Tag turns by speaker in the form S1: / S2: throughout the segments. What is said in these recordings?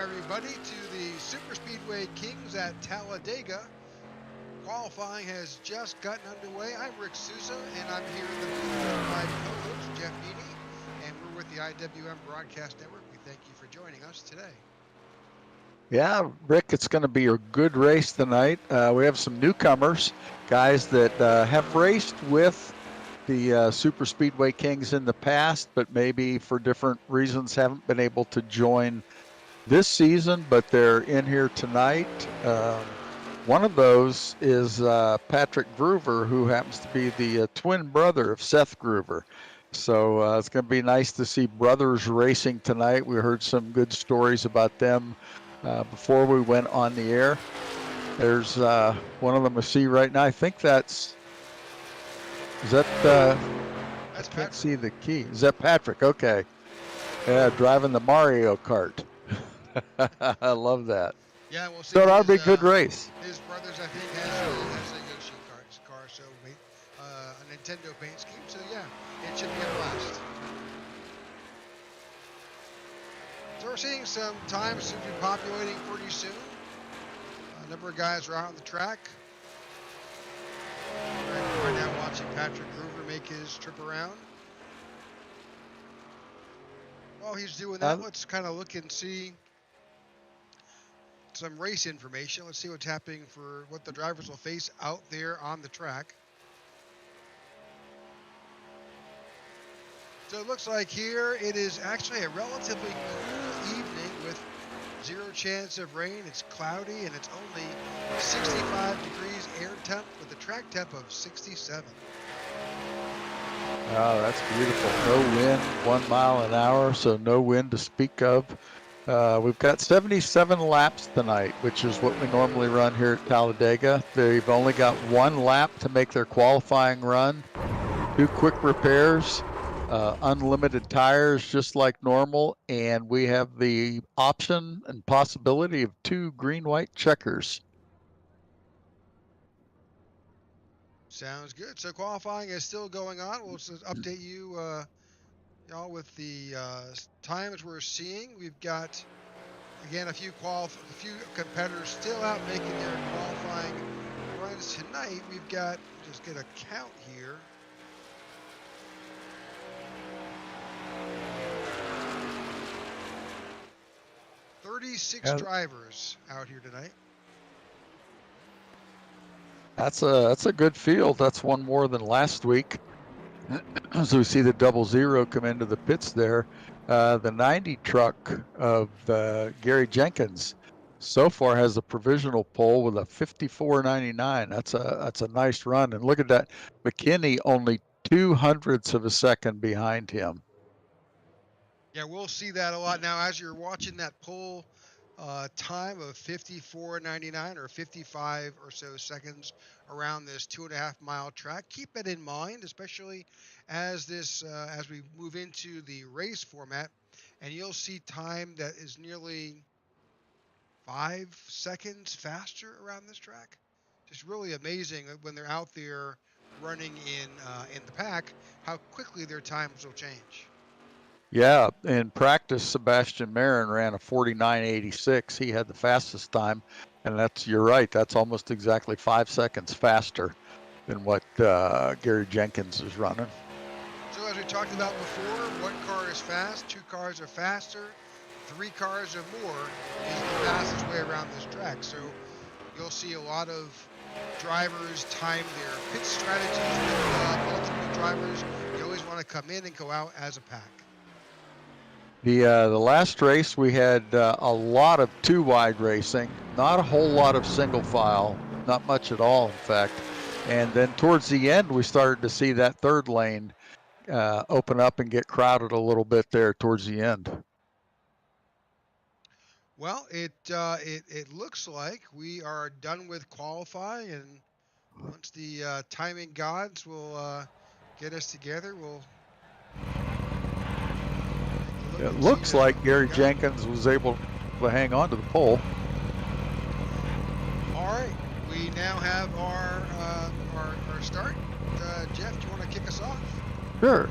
S1: everybody, to the Superspeedway Kings at Talladega. Qualifying has just gotten underway. I'm Rick Souza, and I'm here with my co-host, Jeff Eady, and we're with the IWM Broadcast Network. We thank you for joining us today.
S2: Yeah, Rick, it's going to be a good race tonight. We have some newcomers, guys that have raced with the Super Speedway Kings in the past, but maybe for different reasons haven't been able to join this season, but they're in here tonight. One of those is Patrick Groover, who happens to be the twin brother of Seth Groover. So it's going to be nice to see brothers racing tonight. We heard some good stories about them before we went on the air. There's one of them I see right now. I think that's I can't
S1: Patrick.
S2: see the key. Is that Patrick? Okay. Yeah, driving the Mario Kart. I love that.
S1: Yeah, we'll see.
S2: So that'll be a good race.
S1: His brothers, I think, has a Yoshi car, so a Nintendo paint scheme. So yeah, it should be a blast. So we're seeing some times seem to be populating pretty soon. A number of guys are out on the track. Right now watching Patrick Groover make his trip around. While he's doing that, let's kind of look and see some race information. Let's see what's happening for what the drivers will face out there on the track. So it looks like here it is actually a relatively cool evening with zero chance of rain. It's cloudy and it's only 65 degrees air temp with a track temp of 67.
S2: Oh, that's beautiful. No wind, 1 mile an hour, so no wind to speak of. We've got 77 laps tonight, which is what we normally run here at Talladega. They've only got 1 lap to make their qualifying run. 2 quick repairs, unlimited tires just like normal, and we have the option and possibility of 2 green-white checkers.
S1: Sounds good. So qualifying is still going on. We'll just update you y'all with the times we're seeing. We've got again a few competitors still out making their qualifying runs tonight. We've got, just get a count here. $36 drivers out here tonight.
S2: That's a good field. That's one more than last week. So we see the 00 come into the pits there. The 90 truck of Gary Jenkins so far has a provisional pole with a 54.99. That's a nice run. And look at that, McKinney only 0.02 of a second behind him.
S1: Yeah, we'll see that a lot now as you're watching that pole time of 54.99 or 55 or so seconds around this 2.5 mile track. Keep it in mind, especially as we move into the race format, and you'll see time that is nearly 5 seconds faster around this track. Just really amazing when they're out there running in the pack, how quickly their times will change.
S2: Yeah, in practice, Sebastian Marin ran a 49.86. He had the fastest time, and you're right, that's almost exactly 5 seconds faster than what Gary Jenkins is running.
S1: So as we talked about before, 1 car is fast, 2 cars are faster, 3 cars or more is the fastest way around this track. So you'll see a lot of drivers time their pit strategies with multiple drivers. You always want to come in and go out as a pack.
S2: The last race we had a lot of 2-wide racing, not a whole lot of single file, not much at all in fact. And then towards the end we started to see that 3rd lane open up and get crowded a little bit there towards the end.
S1: Well, it looks like we are done with qualifying, and once the timing gods will get us together, we'll.
S2: It looks like Gary Jenkins was able to hang on to the pole.
S1: All right, we now have our start. Jeff, do you want to kick us off?
S2: Sure.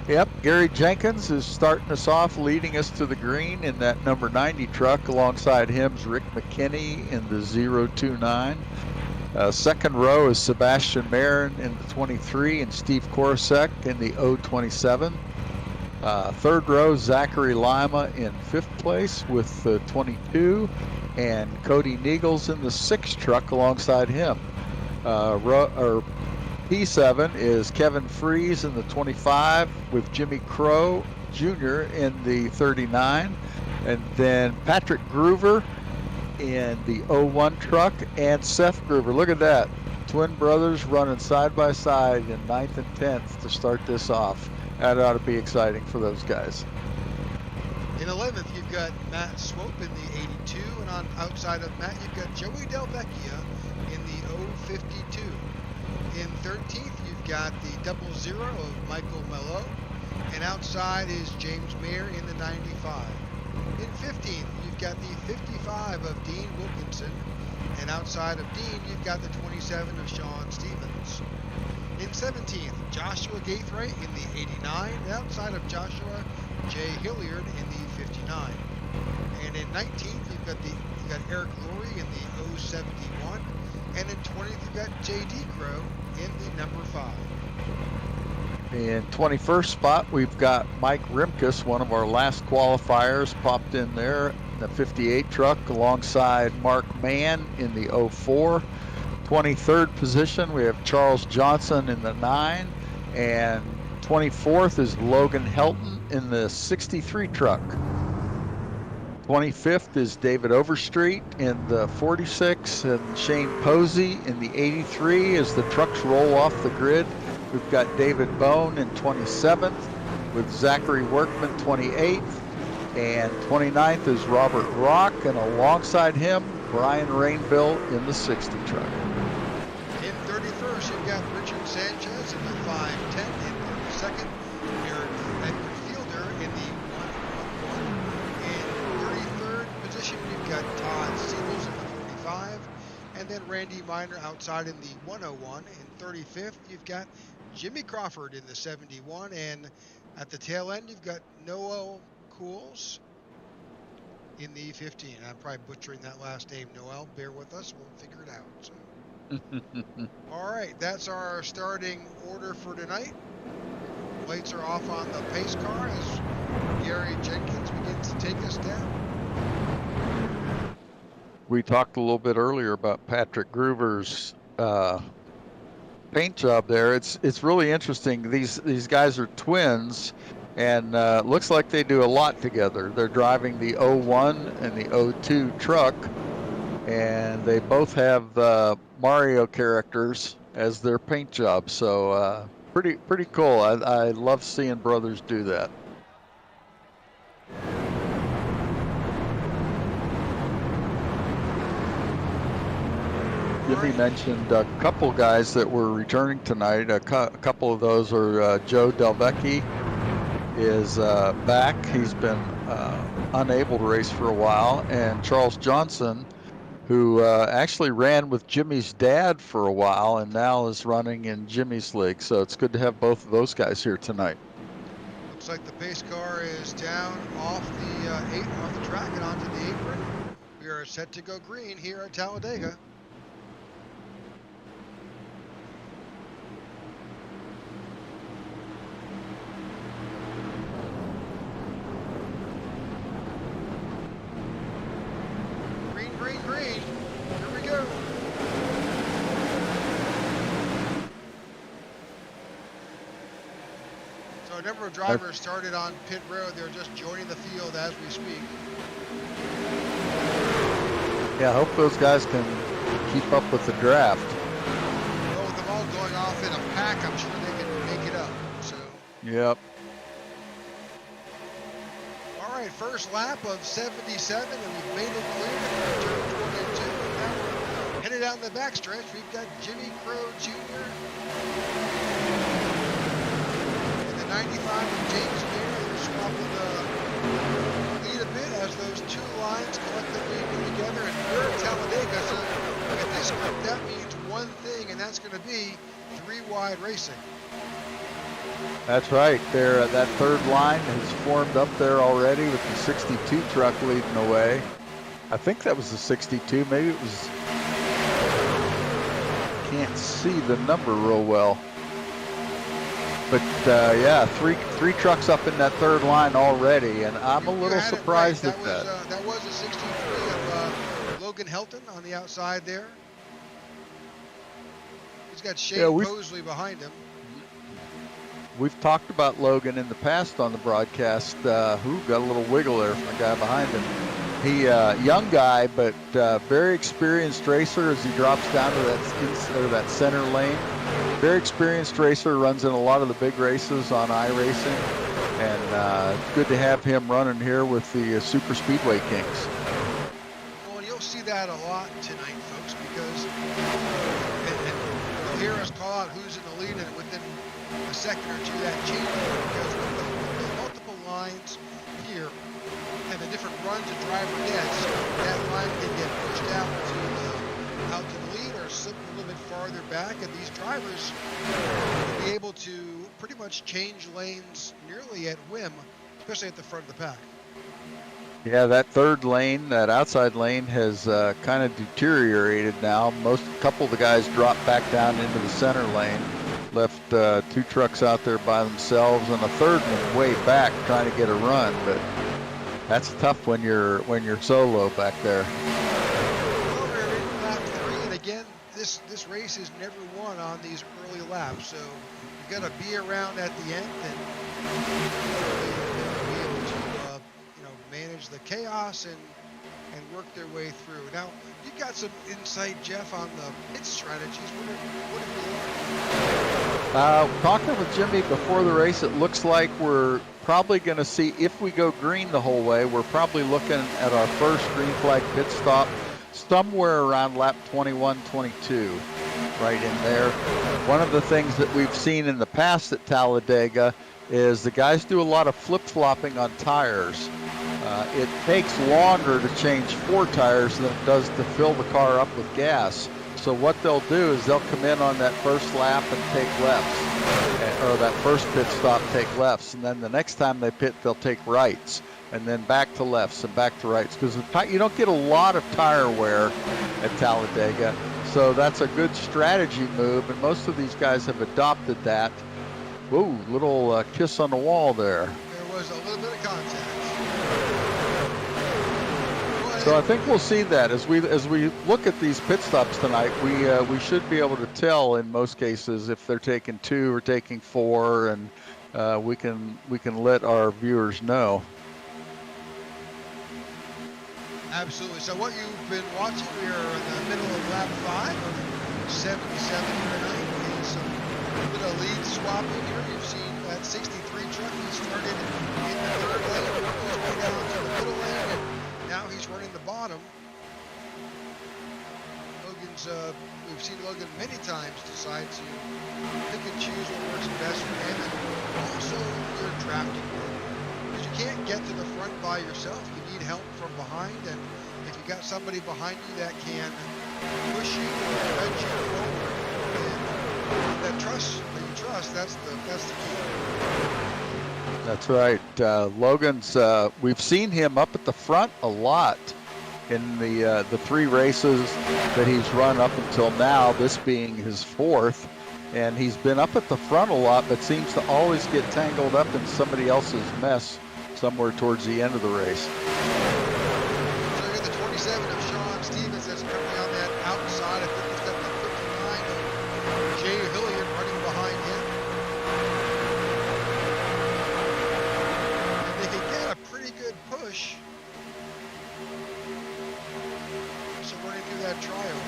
S2: Yep, Gary Jenkins is starting us off, leading us to the green in that number 90 truck. Alongside him's Rick McKinney in the 029. Second row is Sebastian Marin in the 23 and Steve Korosek in the 027. Third row, Zachary Lima in fifth place with the 22, and Cody Niegels in the sixth truck alongside him. P7 is Kevin Fries in the 25 with Jimmy Crow Jr. in the 39, and then Patrick Groover in the 01 truck and Seth Groover. Look at that. Twin brothers running side by side in 9th and 10th to start this off. That ought to be exciting for those guys.
S1: In 11th, you've got Matt Swope in the 82, and on outside of Matt, you've got Joey Del Vecchia in the 052. In 13th, you've got the 00 of Michael Mello, and outside is James Mayer in the 95. In 15th, you've got the 55 of Dean Wilkinson, and outside of Dean, you've got the 27 of Sean Stevens. In 17th, Joshua Gaithray in the 89, and outside of Joshua, Jay Hilliard in the 59. And in 19th, you've got Eric Lurie in the 071, and in 20th, you've got J.D. Crow in the number 5.
S2: In 21st spot, we've got Mike Rimkus, one of our last qualifiers, popped in there in the 58 truck alongside Mark Mann in the 04. 23rd position, we have Charles Johnson in the 9, and 24th is Logan Helton in the 63 truck. 25th is David Overstreet in the 46, and Shane Posey in the 83 as the trucks roll off the grid. We've got David Bone in 27th with Zachary Workman 28th, and 29th is Robert Rock, and alongside him, Brian Rainville in the 60 truck.
S1: In 31st, you've got Richard Sanchez in the 510. In 32nd, Edward Fielder in the 111. In 33rd position, you've got Todd Siegels in the 45. And then Randy Miner outside in the 101. In 35th, you've got Jimmy Crawford in the 71. And at the tail end, you've got Noel Cools in the 15. I'm probably butchering that last name, Noel. Bear with us. We'll figure it out. So. All right, that's our starting order for tonight. Lights are off on the pace car as Gary Jenkins begins to take us down.
S2: We talked a little bit earlier about Patrick Groover's paint job there. It's really interesting. These guys are twins, and looks like they do a lot together. They're driving the 01 and the 02 truck, and they both have Mario characters as their paint job. So pretty cool. I love seeing brothers do that. Jimmy mentioned a couple guys that were returning tonight. A couple of those are Joe Delvecchi is back. He's been unable to race for a while, and Charles Johnson, who actually ran with Jimmy's dad for a while and now is running in Jimmy's league. So it's good to have both of those guys here tonight.
S1: Looks like the pace car is down off the track and onto the apron. We are set to go green here at Talladega. Green. Here we go. So a number of drivers started on pit road. They're just joining the field as we speak.
S2: Yeah, I hope those guys can keep up with the draft.
S1: Well, with them all going off in a pack, I'm sure they can make it up. So.
S2: Yep.
S1: All right, first lap of 77, and we've made it clear to turn 22. And now we're headed out in the backstretch. We've got Jimmy Crow Jr. and the 95 of James Mayer. They're swapping the lead a bit as those two lines collectively move together. And we're at Talladega, so at this group, that means one thing, and that's going to be 3 wide racing.
S2: That's right. There, that third line has formed up there already with the 62 truck leading the way. I think that was the 62. Maybe it was. Can't see the number real well. But yeah, three trucks up in that third line already, and I'm a little surprised at that.
S1: That was a 63 of Logan Helton on the outside there. He's got Shane Mosley behind him.
S2: We've talked about Logan in the past on the broadcast. Who got a little wiggle there from the guy behind him. He young guy, but very experienced racer as he drops down to that center lane. Very experienced racer, runs in a lot of the big races on iRacing, and it's good to have him running here with the Super Speedway Kings.
S1: Well, you'll see that a lot tonight, folks, because you'll hear us call out who's in the lead, and within a second or two that changes, because with the multiple lines here and the different runs a driver gets, that line can get pushed out to the lead or slip a little bit farther back, and these drivers will be able to pretty much change lanes nearly at whim, especially at the front of the pack.
S2: Yeah, that third lane, that outside lane, has kind of deteriorated now. A couple of the guys dropped back down into the center lane, left 2 trucks out there by themselves, and a third one way back trying to get a run. But that's tough when you're solo back there.
S1: Well, we're in lap 3, and again, this race is never won on these early laps, so you got to be around at the end and be able to manage the chaos and work their way through. Now, you got some insight, Jeff, on the pit strategies. What have you learned?
S2: Talking with Jimmy before the race, it looks like we're probably going to see, if we go green the whole way, we're probably looking at our first green flag pit stop somewhere around lap 21, 22, right in there. One of the things that we've seen in the past at Talladega is the guys do a lot of flip-flopping on tires. It takes longer to change 4 tires than it does to fill the car up with gas. So what they'll do is they'll come in on that first lap and take lefts, or that first pit stop, take lefts, and then the next time they pit, they'll take rights, and then back to lefts and back to rights, because you don't get a lot of tire wear at Talladega. So that's a good strategy move, and most of these guys have adopted that. Whoa, little kiss on the wall there.
S1: There was a little bit of contact.
S2: So I think we'll see that as we look at these pit stops tonight. We should be able to tell in most cases if they're taking 2 or taking 4, and we can let our viewers know.
S1: Absolutely. So what you've been watching, we are in the middle of lap 5 of 77 tonight. Is a bit of lead swapping here. You've seen that 63 truck. He started in the third lane, worked his way down to the middle lane, and now he's running the bottom. Logan's, we've seen Logan many times decide to pick and choose what works best for him, and also your drafting work. Because you can't get to the front by yourself. You need help from behind, and if you got somebody behind you that can push you or prevent you forward, and that you trust, that's the key.
S2: That's right. Logan's, we've seen him up at the front a lot in the 3 races that he's run up until now, this being his 4th. And he's been up at the front a lot, but seems to always get tangled up in somebody else's mess somewhere towards the end of the race.
S1: So you got the 27 of Sean Stevens that's currently on that outside. I think he's got the 59 of Jay Hilliard running behind him. And they can get a pretty good push. So running through that trial.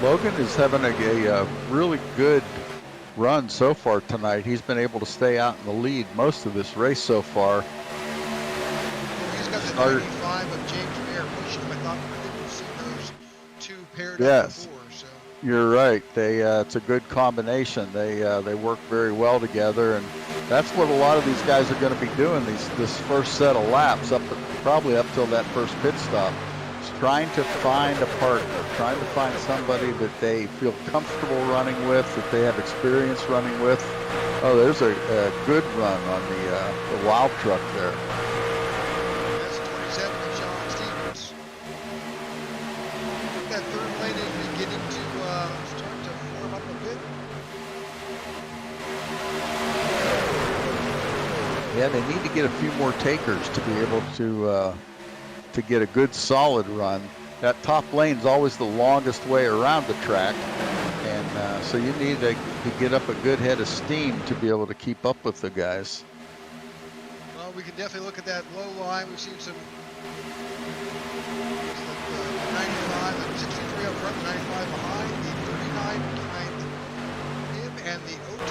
S2: Logan is having a really good run so far tonight. He's been able to stay out in the lead most of this race so far.
S1: He's got the 95 of James Mayer pushing him. I thought we didn't see those 2 paired up before. So.
S2: You're right. It's a good combination. They work very well together, and That's what a lot of these guys are going to be doing this first set of laps, probably up till that first pit stop. Is trying to find a partner, trying to find somebody that they feel comfortable running with, that they have experience running with. Oh, there's a good run on the Wild truck there.
S1: That's 27 of Sean Stevens. That third lane is beginning to start to form up a bit.
S2: Yeah, they need to get a few more takers to be able to get a good solid run. That top lane's always the longest way around the track, and so you need to get up a good head of steam to be able to keep up with the guys.
S1: Well, we can definitely look at that low line. We've seen some 95, like 63 up front, 95 behind, the 39 behind him, and the 029,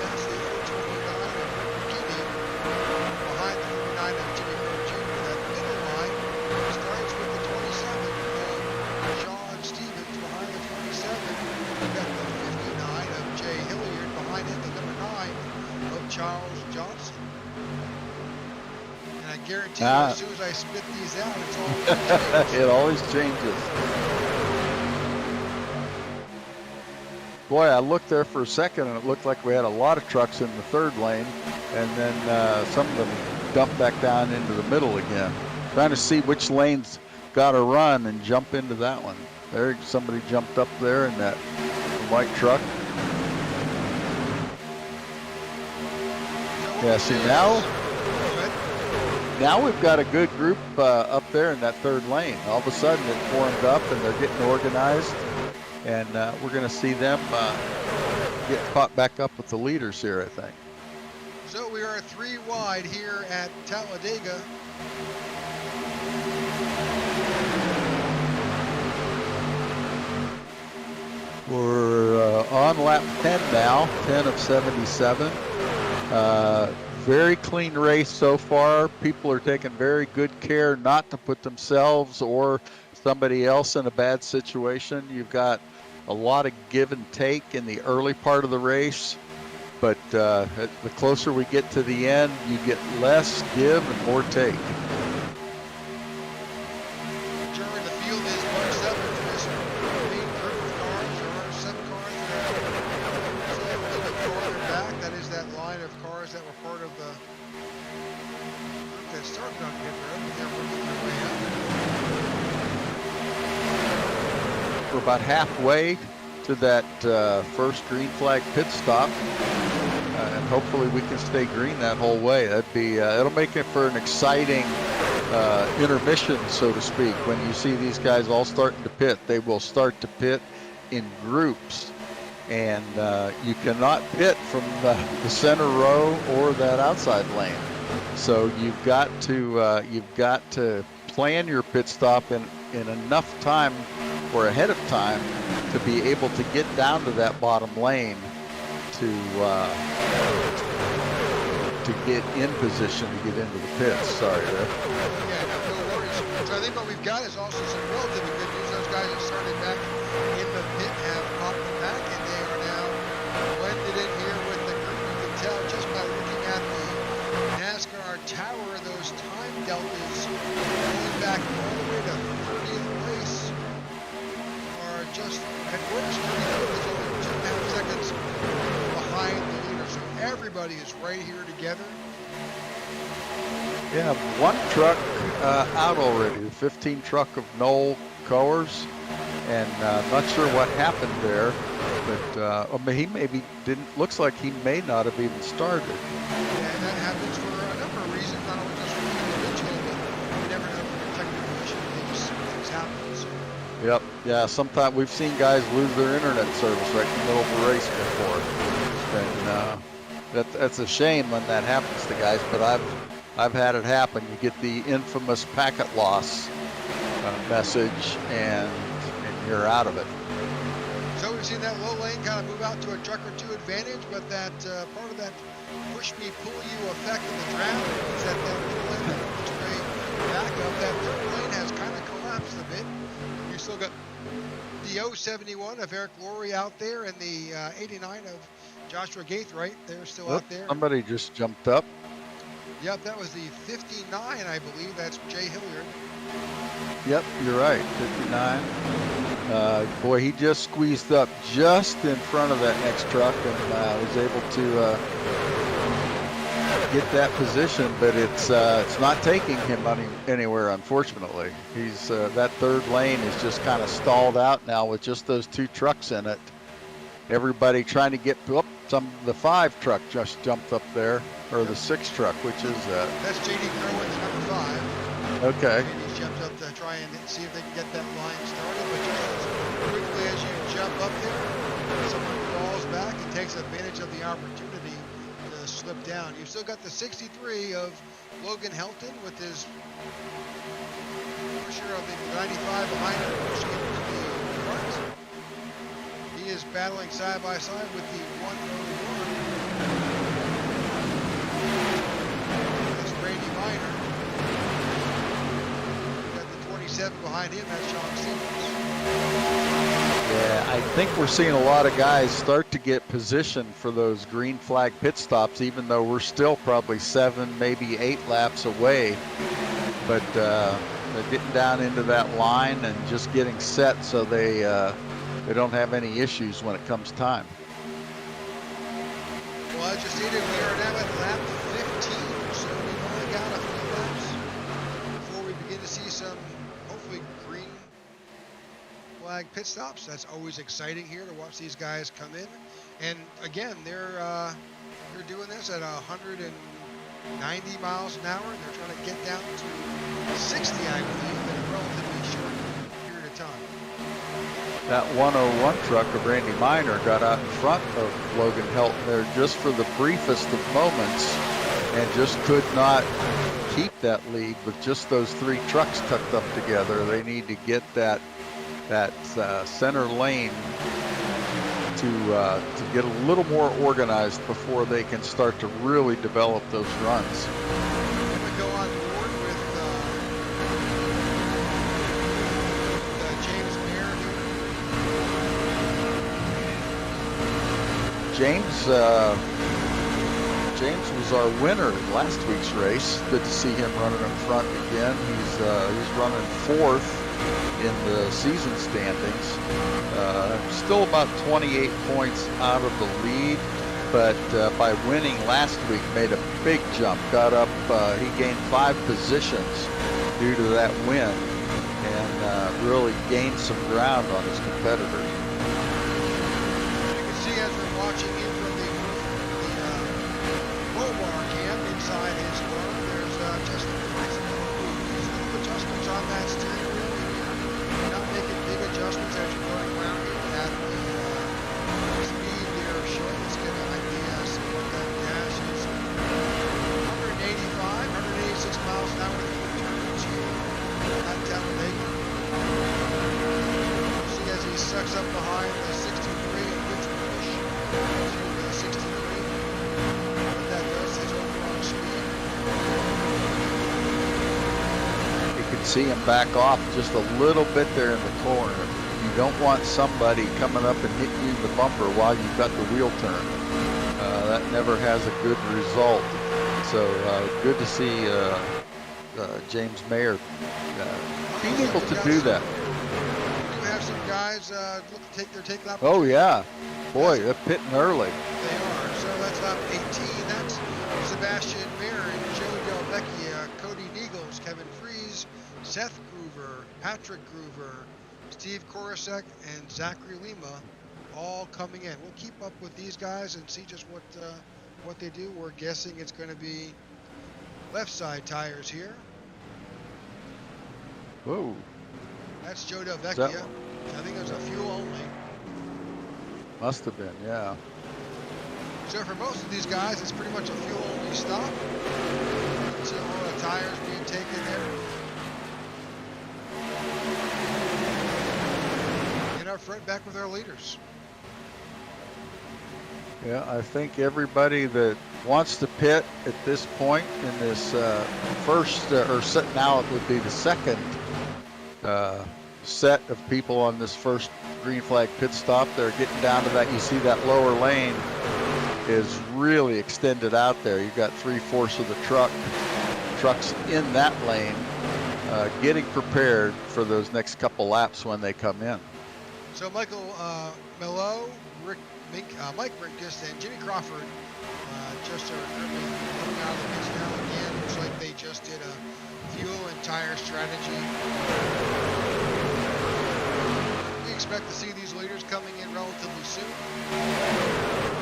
S1: that's the 029 of Ricky behind the 49 of Jimmy Moore Jr. That middle line starts with the 27 of Sean Stevens behind the 27. We've got the 59 of Jay Hilliard behind him, the number 9 of Charles Johnson. And I guarantee you, as soon as I spit these out, it's all going to change.
S2: It always changes. Boy, I looked there for a second, and it looked like we had a lot of trucks in the third lane, and then some of them dumped back down into the middle again. Trying to see which lane's got to run and jump into that one. There, somebody jumped up there in that white truck. Yeah, see now we've got a good group up there in that third lane. All of a sudden it formed up and they're getting organized, and we're going to see them get caught back up with the leaders here, I think.
S1: So we are 3 wide here at Talladega.
S2: We're on lap 10 now, 10 of 77. Very clean race so far. People are taking very good care not to put themselves or somebody else in a bad situation. You've got a lot of give and take in the early part of the race, but the closer we get to the end, you get less give and more take.
S1: During the field is bunched up into this main group of cars. There are 7 cars that are a little bit farther back. That is that line of cars that were part of the group that started on pit road. They're working their way up.
S2: We're about halfway to that first green flag pit stop, and hopefully we can stay green that whole way. That'd be it'll make it for an exciting intermission, so to speak. When you see these guys all starting to pit, they will start to pit in groups, and you cannot pit from the center row or that outside lane. So you've got to plan your pit stop in enough time or ahead of time to be able to get down to that bottom lane to get in position to get into the pits. Sorry there.
S1: Yeah, no worries. So I think what we've got is also some relatively good news. Those guys that started back in the pit have popped back, and they are now blended in here with the group. You can tell just by looking at the NASCAR tower, those time deltas going back all the way to 30th place are just at worst 30th is only 2.5 seconds behind the leader. So everybody is right here together.
S2: Yeah, one truck out already, the 15 truck of Noel Coers, and not sure what happened there, but he maybe didn't, looks like he may not have even started.
S1: Yeah, and that happens for a number of reasons, not only just for the individual, but you never know from a technical issue, things happen. So.
S2: Yep, yeah, sometimes we've seen guys lose their internet service right in the middle of the race before, and that's a shame when that happens to guys, but I've had it happen. You get the infamous packet loss message, and you're out of it.
S1: So we've seen that low lane kind of move out to a truck or two advantage, but that part of that push me, pull you effect of the draft is that middle lane that works its way back up. That third lane has kind of collapsed. laps of it. You still got the 071 of Eric Laurie out there, and the 89 of Joshua Gaithright. They're still out there.
S2: Somebody just jumped up.
S1: Yep, that was the 59, I believe. That's Jay Hilliard.
S2: Yep, you're right, 59. Boy, he just squeezed up just in front of that next truck and was able to get that position, but it's not taking him anywhere, unfortunately. He's that third lane is just kind of stalled out now with just those two trucks in it. Everybody trying to get up. The 5 truck just jumped up there, or the 6 truck, which is that?
S1: That's J.D. Kerwin's number 5.
S2: Okay.
S1: J.D. jumped up to try and see if they can get that line started, but just as quickly as you jump up there, someone falls back and takes advantage of the opportunity to slip down. You've still got the 63 of Logan Helton with his pusher of the 95 behind him, pushing him to the front. He is battling side by side with the 101. That's Randy Minor. We've got the 27 behind him, that's Sean Stevens.
S2: Yeah, I think we're seeing a lot of guys start to get positioned for those green flag pit stops, even though we're still probably 7, maybe 8 laps away. But they're getting down into that line and just getting set so they don't have any issues when it comes time.
S1: Well, as you stated, we are now at lap 15, so we've only got a few laps before we begin to see some, hopefully, green flag pit stops. That's always exciting here to watch these guys come in. And again, they're doing this at 190 miles an hour, and they're trying to get down to 60, I believe, in a relatively short period of time.
S2: That 101 truck of Randy Minor got out in front of Logan Helton there just for the briefest of moments and just could not keep that lead with just those 3 trucks tucked up together. They need to get that center lane to get a little more organized before they can start to really develop those runs.
S1: We go on board with James Mayer here.
S2: James was our winner in last week's race. Good to see him running in front again. He's running 4th in the season standings. Still about 28 points out of the lead, but by winning last week made a big jump. Got up, he gained 5 positions due to that win and really gained some ground on his competitors.
S1: You can see as we're watching him from the Robar cam inside his car, there's just little adjustments on that steering wheel. You're not making big adjustments as you're going around it at the speed they're showing. Let's get an idea as to what that dash is. 185, 186 miles an hour through the turns here at Talladega. See as he sucks up behind the 63 and gets push to the 63. What that does is overall speed.
S2: You can see him back off just a little bit there in the corner. You don't want somebody coming up and hitting you in the bumper while you've got the wheel turn. That never has a good result. So good to see James Mayer being able to do that.
S1: We do have some guys look to take their take lap.
S2: Oh yeah, boy, they're pitting early.
S1: They are. So that's lap 18. That's Sebastian Marin, Joe Del Vecchia, Cody Niegels, Kevin Fries, Seth Groover, Patrick Groover, Steve Korosek, and Zachary Lima, all coming in. We'll keep up with these guys and see just what they do. We're guessing it's going to be left side tires here.
S2: Whoa.
S1: That's Joe Del Vecchia. I think there's a fuel only.
S2: Must have been, yeah.
S1: So for most of these guys, it's pretty much a fuel only stop. See all the tires being taken there. And up front, back with our leaders.
S2: Yeah, I think everybody that wants to pit at this point in this first, now it would be the second set of people on this first green flag pit stop. They're getting down to that. You see that lower lane is really extended out there. You've got 3/4 of the trucks in that lane, getting prepared for those next couple laps when they come in.
S1: So Michael Mello, Mike Rinkus, and Jimmy Crawford just are currently coming out of the pits now again. Looks like they just did a fuel and tire strategy. We expect to see these leaders coming in relatively soon.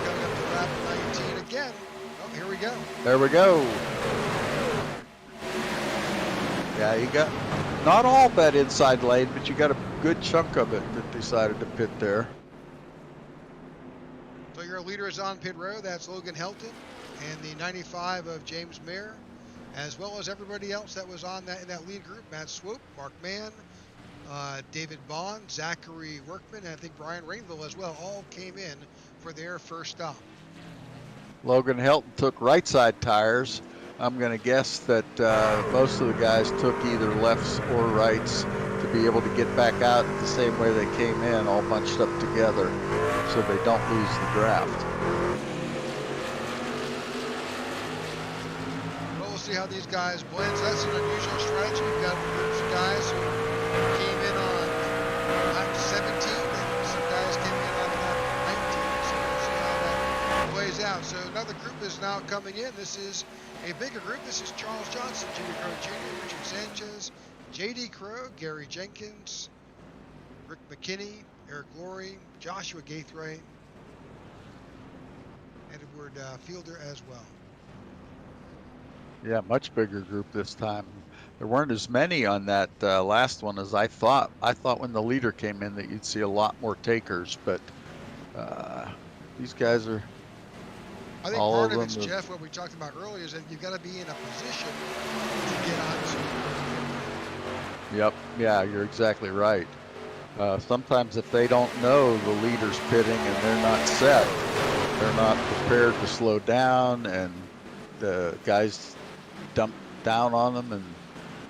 S1: Coming up to lap 19 again. Oh, here we go.
S2: There we go. Yeah, you got not all that inside lane, but you got a good chunk of it that decided to pit there.
S1: So your leader is on pit road. That's Logan Helton and the 95 of James Mayer, as well as everybody else that was on in that lead group. Matt Swope, Mark Mann, David Bond, Zachary Workman, and I think Brian Rainville as well, all came in for their first stop.
S2: Logan Helton took right side tires. I'm going to guess that most of the guys took either lefts or rights to be able to get back out the same way they came in, all bunched up together, so they don't lose the draft.
S1: Well, we'll see how these guys blend. So that's an unusual strategy. We've got groups of guys who came in on lap 17, and some guys came in on lap 19. So we'll see how that plays out. So another group is now coming in. This is a bigger group. This is Charles Johnson, Jimmy Crow Jr., Richard Sanchez, J.D. Crow, Gary Jenkins, Rick McKinney, Eric Laurie, Joshua Gaithray, and Edward Fielder as well.
S2: Yeah, much bigger group this time. There weren't as many on that last one as I thought. I thought when the leader came in that you'd see a lot more takers, but these guys are.
S1: I think part of it's, Jeff, what we talked about earlier, is that you've got to be in a position to get onto.
S2: Yep. Yeah, you're exactly right. Sometimes if they don't know the leader's pitting and they're not set, they're not prepared to slow down, and the guys dump down on them and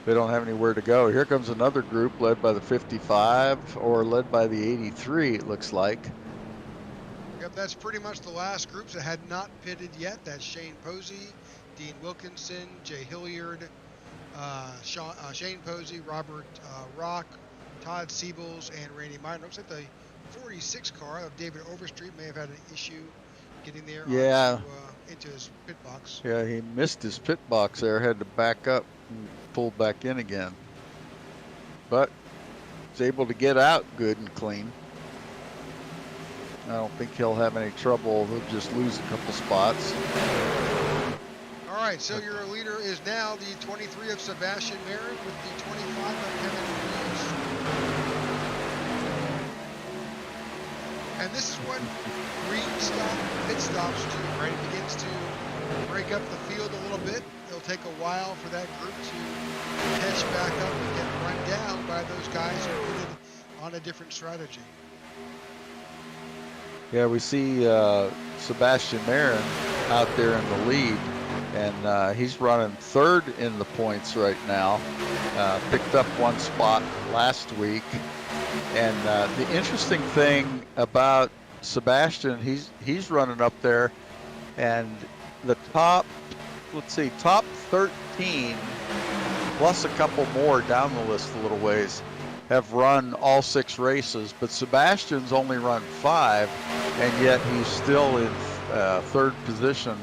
S2: they don't have anywhere to go. Here comes another group led by the 55 or led by the 83, it looks like.
S1: Yep, that's pretty much the last groups that had not pitted yet. That's Shane Posey, Dean Wilkinson, Jay Hilliard, Shane Posey, Robert Rock, Todd Siebels, and Randy Meyer. Looks like the 46 car of David Overstreet may have had an issue getting there into his pit box.
S2: Yeah, he missed his pit box there, had to back up and pull back in again. But he's able to get out good and clean. I don't think he'll have any trouble. He'll just lose a couple spots.
S1: All right, so your leader is now the 23 of Sebastian Marin with the 25 of Kevin Reeves. And this is what pit stops do, right? It begins to break up the field a little bit. It'll take a while for that group to catch back up and get run down by those guys who pitted on a different strategy.
S2: Yeah, we see Sebastian Marin out there in the lead, and he's running third in the points right now. Picked up one spot last week. And the interesting thing about Sebastian, he's running up there, and the top 13 plus a couple more down the list a little ways have run all 6 races, but Sebastian's only run 5, and yet he's still in third position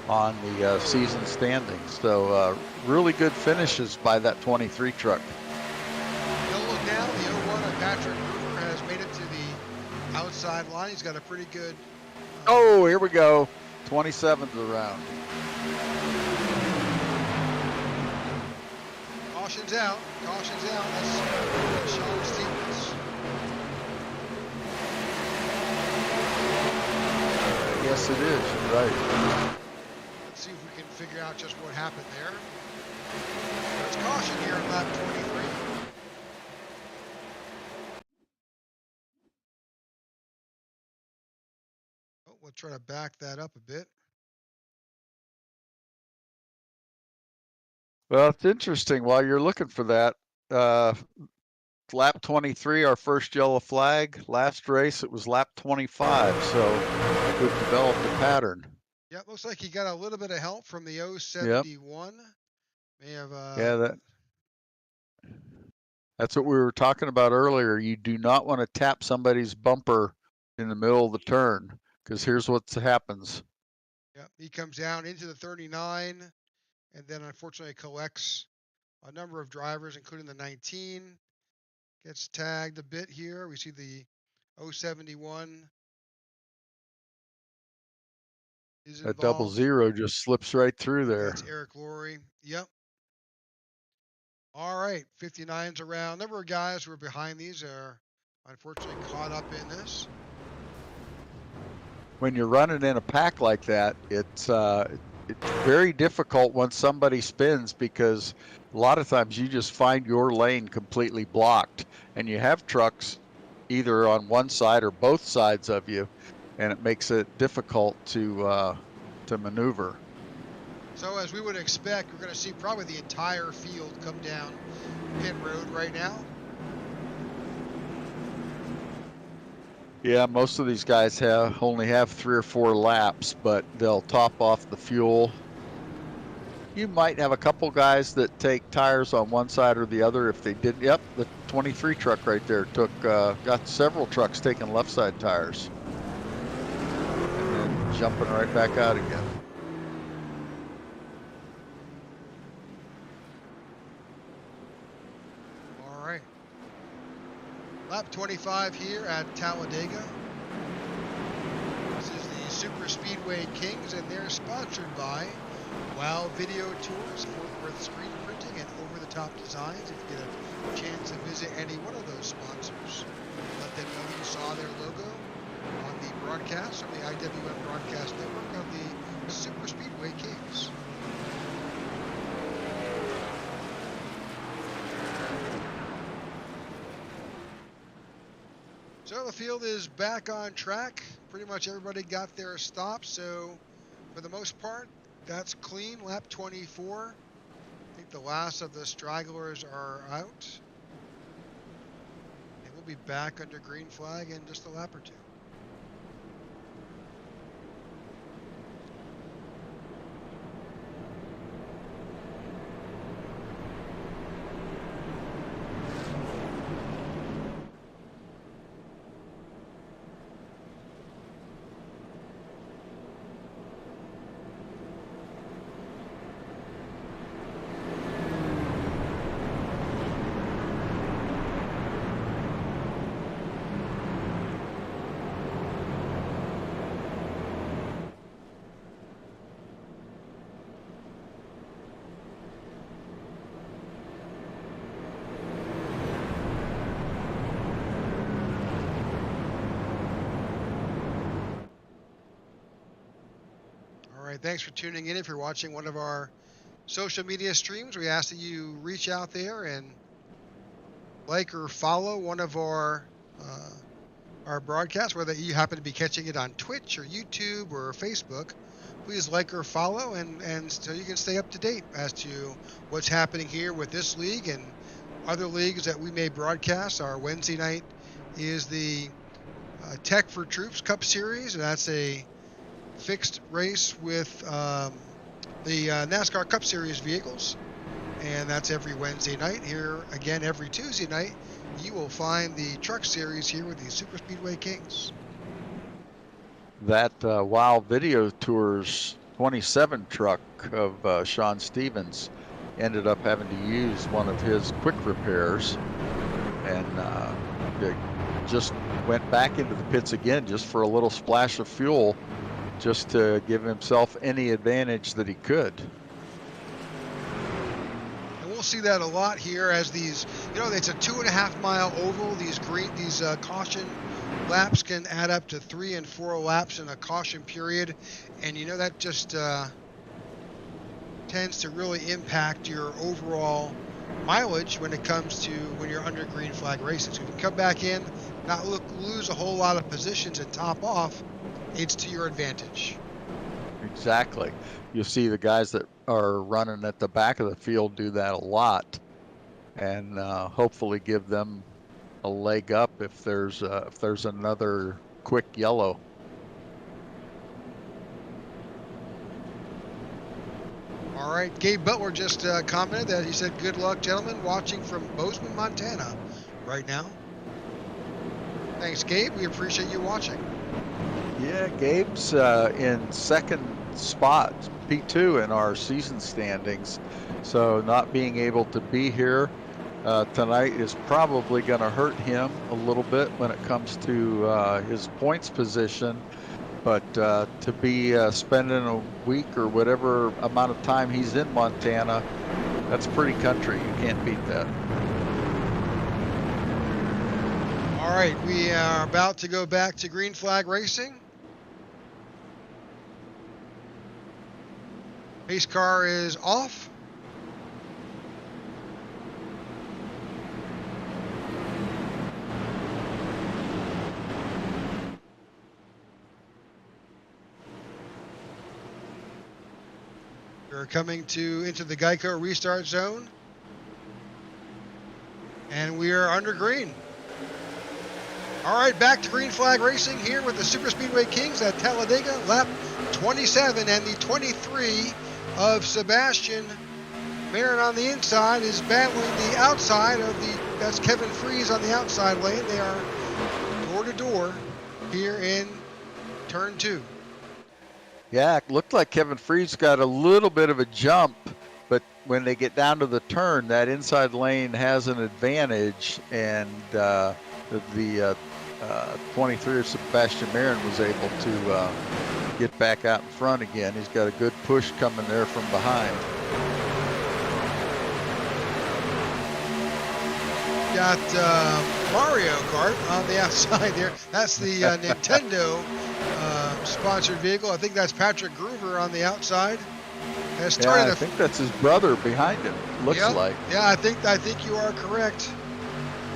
S2: on the season standings. So really good finishes by that 23 truck.
S1: Don't look now, the 01 of Patrick Hoover has made it to the outside line. He's got a pretty good...
S2: Oh, here we go. 27th around.
S1: Caution's out. That's Sean Stevens.
S2: Yes, it is. You're right.
S1: Let's see if we can figure out just what happened there. There's caution here in lap 23. Oh, we'll try to back that up a bit.
S2: Well, it's interesting. While you're looking for that, lap 23, our first yellow flag. Last race, it was lap 25, so we've developed a pattern.
S1: Yep, looks like he got a little bit of help from the
S2: Yep.
S1: 071. May have.
S2: Yeah, that's what we were talking about earlier. You do not want to tap somebody's bumper in the middle of the turn, because here's what happens.
S1: Yep, he comes down into the 39, and then unfortunately collects a number of drivers, including the 19. Gets tagged a bit here. We see the 071 is
S2: That double
S1: involved.
S2: zero just slips right through there.
S1: That's Eric Laurie. Yep. All right, 59's around. A number of guys who are behind these are unfortunately caught up in this.
S2: When you're running in a pack like that, it's very difficult when somebody spins, because a lot of times you just find your lane completely blocked, and you have trucks either on one side or both sides of you, and it makes it difficult to maneuver.
S1: So as we would expect, we're going to see probably the entire field come down pit road right now.
S2: Yeah, most of these guys only have 3 or 4 laps, but they'll top off the fuel. You might have a couple guys that take tires on one side or the other. If they didn't, yep, the 23 truck right there got several trucks taking left side tires and then jumping right back out again.
S1: All right. Lap 25 here at Talladega. This is the Super Speedway Kings, and they're sponsored by Wow Video Tours, Fort Worth Screen Printing, and over-the-top designs. If you get a chance to visit any one of those sponsors, let them know you saw their logo on the broadcast from the IWM Broadcast Network of the Super Speedway Kings. So the field is back on track. Pretty much everybody got their stops, so for the most part, that's clean. Lap 24. I think the last of the stragglers are out. And we'll be back under green flag in just a lap or two. All right, thanks for tuning in. If you're watching one of our social media streams, we ask that you reach out there and like or follow one of our broadcasts, whether you happen to be catching it on Twitch or YouTube or Facebook. Please like or follow, and so you can stay up to date as to what's happening here with this league and other leagues that we may broadcast. Our Wednesday night is the Tech for Troops Cup Series, and that's a fixed race with the NASCAR Cup Series vehicles, and that's every Wednesday night. Here again every Tuesday night, you will find the Truck Series here with the Super Speedway Kings.
S2: That Wow Video Tours 27 truck of Sean Stevens ended up having to use one of his quick repairs, and just went back into the pits again just for a little splash of fuel, just to give himself any advantage that he could.
S1: And we'll see that a lot here as these, it's a 2.5 mile oval. These caution laps can add up to 3 and 4 laps in a caution period, and that just tends to really impact your overall mileage when it comes to when you're under green flag racing. So if you come back in, not lose a whole lot of positions and top off, it's to your advantage.
S2: Exactly. You'll see the guys that are running at the back of the field do that a lot, and hopefully give them a leg up if there's another quick yellow.
S1: All right, Gabe Butler just commented that he said, "Good luck, gentlemen, watching from Bozeman, Montana right now." Thanks, Gabe. We appreciate you watching.
S2: Yeah, Gabe's in second spot, P2 in our season standings. So not being able to be here tonight is probably going to hurt him a little bit when it comes to his points position. But to be spending a week or whatever amount of time he's in Montana, that's pretty country. You can't beat that.
S1: All right, we are about to go back to green flag racing. Pace car is off. We're coming into the Geico restart zone. And we are under green. All right, back to green flag racing here with the Superspeedway Kings at Talladega, lap 27, and the 23 of Sebastian Marin on the inside is battling the outside of that's Kevin Freeze on the outside lane. They are door to door here in turn 2.
S2: Yeah, it looked like Kevin Freeze got a little bit of a jump, but when they get down to the turn, that inside lane has an advantage, and the 23 of Sebastian Marin was able to get back out in front again. He's got a good push coming there from behind.
S1: Got Mario Kart on the outside there. That's the Nintendo sponsored vehicle. I think that's Patrick Groover on the outside.
S2: I think that's his brother behind him. Looks like.
S1: Yeah, I think you are correct.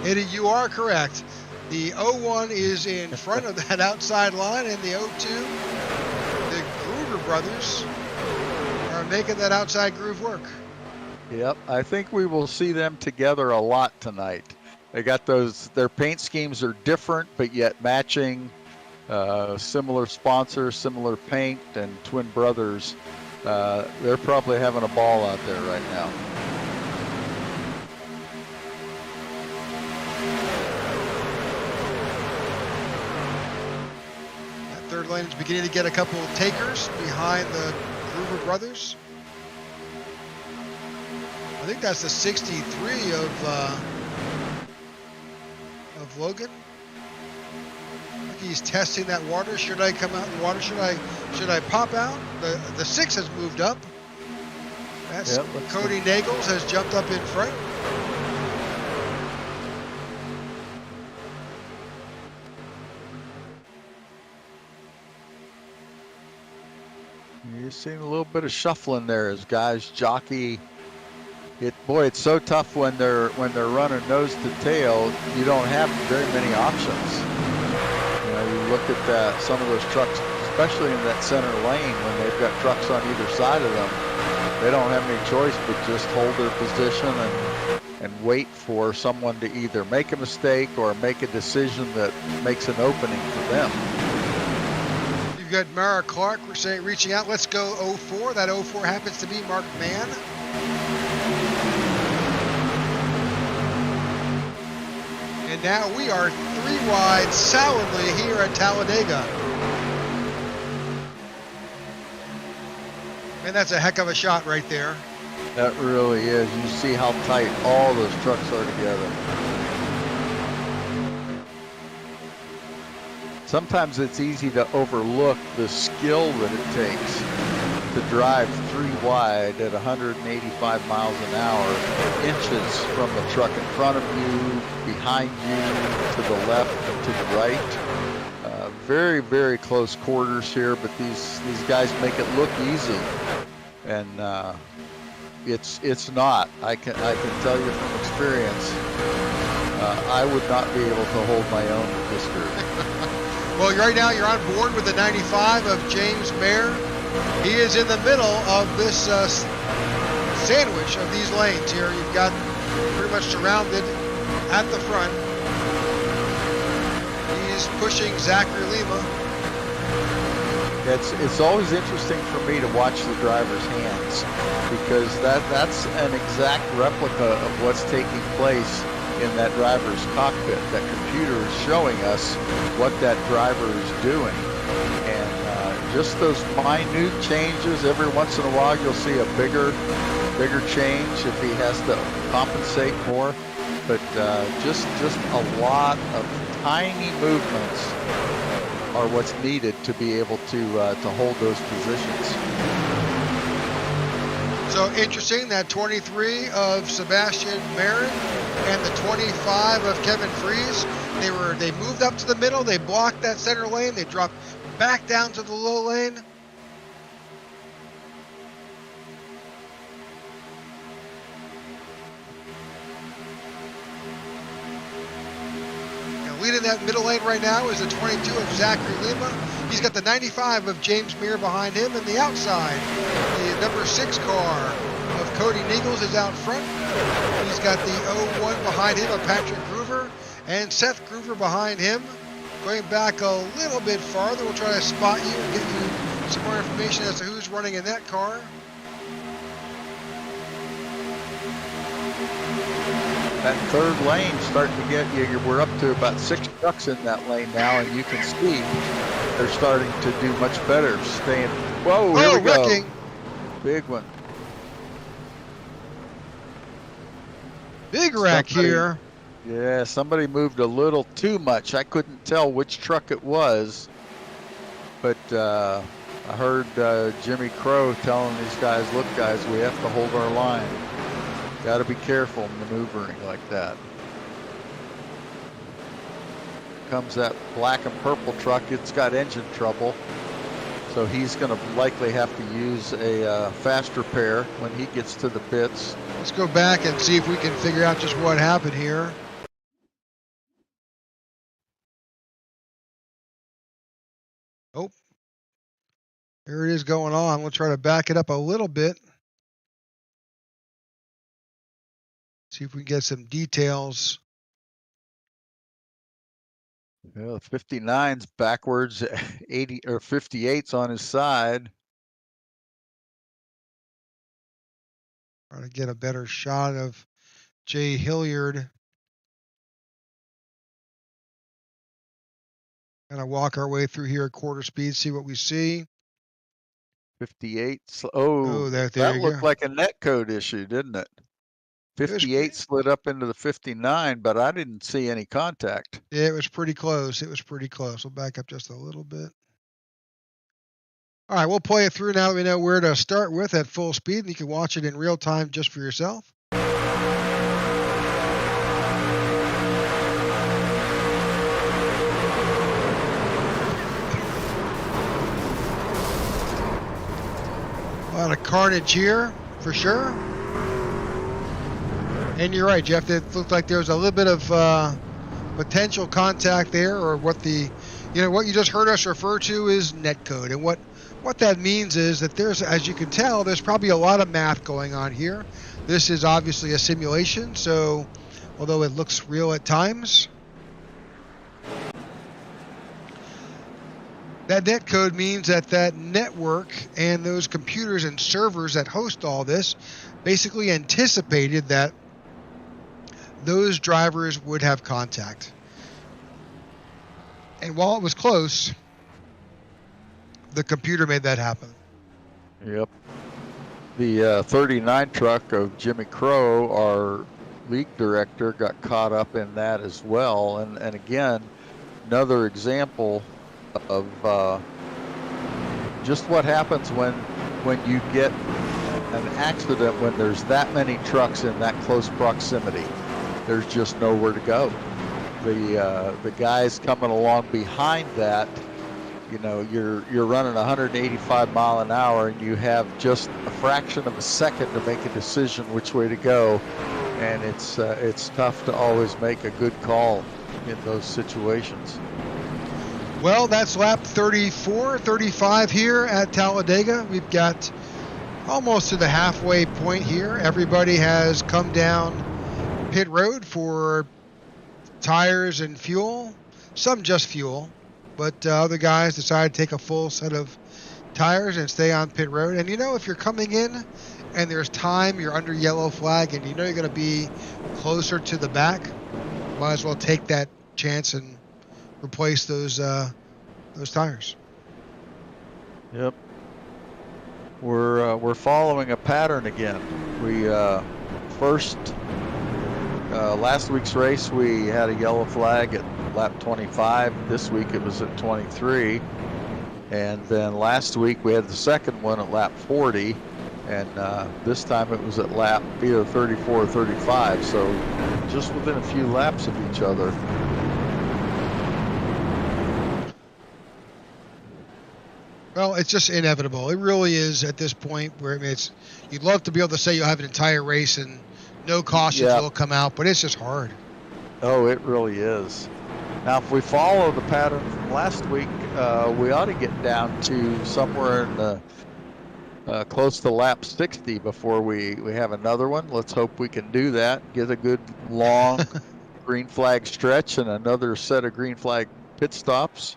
S1: Eddie, you are correct. The 01 is in front of that outside line, and the 02, the Groover brothers, are making that outside groove work.
S2: Yep, I think we will see them together a lot tonight. They got their paint schemes are different, but yet matching, similar sponsor, similar paint, and twin brothers. They're probably having a ball out there right now.
S1: That third lane is beginning to get a couple of takers behind the Groover brothers. I think that's the 63 of Logan. I think he's testing that water. Should I come out in the water? Should I pop out? The 6 has moved up. That's Cody Nagels has jumped up in front.
S2: You're seeing a little bit of shuffling there as guys jockey. It's so tough when they're running nose to tail. You don't have very many options. You know, you look at some of those trucks, especially in that center lane when they've got trucks on either side of them. They don't have any choice but just hold their position and wait for someone to either make a mistake or make a decision that makes an opening for them.
S1: You've got Mara Clark reaching out. Let's go 04. That 04 happens to be Mark Mann. And now we are 3 wide solidly here at Talladega. And that's a heck of a shot right there.
S2: That really is. You see how tight all those trucks are together. Sometimes it's easy to overlook the skill that it takes to drive 3 wide at 185 miles an hour, inches from the truck in front of you, behind you, to the left and to the right. Very, very close quarters here, but these guys make it look easy, and it's not. I can tell you from experience, I would not be able to hold my own with this group.
S1: Well, right now you're on board with the 95 of James Mayer. He is in the middle of this sandwich of these lanes here. You've got pretty much surrounded at the front is pushing Zachary Lima.
S2: It's always interesting for me to watch the driver's hands, because that's an exact replica of what's taking place in that driver's cockpit. That computer is showing us what that driver is doing, and just those minute changes. Every once in a while you'll see a bigger change if he has to compensate more, but just a lot of tiny movements are what's needed to be able to hold those positions.
S1: So interesting, that 23 of Sebastian Marin and the 25 of Kevin Fries, they moved up to the middle, they blocked that center lane, they dropped back down to the low lane. Leading that middle lane right now is the 22 of Zachary Lima. He's got the 95 of James Muir behind him, and the outside, the number 6 car of Cody Nichols is out front. He's got the 01 behind him of Patrick Groover, and Seth Groover behind him. Going back a little bit farther, we'll try to spot you and get you some more information as to who's running in that car.
S2: That third lane starting to get you. We're up to about 6 trucks in that lane now, and you can see they're starting to do much better. Staying. Whoa! Here we go.
S1: Wrecking.
S2: Big one.
S1: Big wreck here.
S2: Yeah, somebody moved a little too much. I couldn't tell which truck it was, but I heard Jimmy Crow telling these guys, "Look, guys, we have to hold our line. Got to be careful maneuvering like that." Comes that black and purple truck. It's got engine trouble, so he's going to likely have to use a fast repair when he gets to the pits.
S1: Let's go back and see if we can figure out just what happened here. Oh, there it is going on. We'll try to back it up a little bit. See if we can get some details.
S2: Yeah, 59's backwards, 80 or 58's on his side.
S1: Trying to get a better shot of Jay Hilliard. Kind of walk our way through here at quarter speed, see what we see.
S2: 58. Oh,
S1: there
S2: that
S1: you
S2: looked
S1: go.
S2: like a netcode issue, didn't it? 58 slid up into the 59, but I didn't see any contact.
S1: Yeah, it was pretty close. It was pretty close. We'll back up just a little bit. All right, we'll play it through now that we know where to start with at full speed, and you can watch it in real time just for yourself. A lot of carnage here, for sure. And you're right, Jeff. It looked like there was a little bit of potential contact there, or what the, what you just heard us refer to is netcode. And what that means is that there's, as you can tell, there's probably a lot of math going on here. This is obviously a simulation, so although it looks real at times, that netcode means that network and those computers and servers that host all this basically anticipated that those drivers would have contact. And while it was close, the computer made that happen.
S2: Yep. The 39 truck of Jimmy Crow, our league director, got caught up in that as well. And again, another example of just what happens when you get an accident, when there's that many trucks in that close proximity. There's just nowhere to go. The guys coming along behind that, you're running 185 mile an hour, and you have just a fraction of a second to make a decision which way to go, and it's tough to always make a good call in those situations.
S1: Well, that's lap 34, 35 here at Talladega. We've got almost to the halfway point here. Everybody has come down pit road for tires and fuel. some just fuel, but other guys decide to take a full set of tires and stay on pit road. And if you're coming in and there's time, you're under yellow flag, and you're going to be closer to the back, might as well take that chance and replace those tires.
S2: Yep. We're following a pattern again. We last week's race we had a yellow flag at lap 25. This week it was at 23, and then last week we had the second one at lap 40, and this time it was at lap either 34 or 35. So just within a few laps of each other.
S1: Well, it's just inevitable. It really is at this point where you'd love to be able to say you'll have an entire race and no cautions will come out, but it's just hard.
S2: Oh, it really is. Now, if we follow the pattern from last week, we ought to get down to somewhere in the close to lap 60 before we have another one. Let's hope we can do that. Get a good long green flag stretch and another set of green flag pit stops.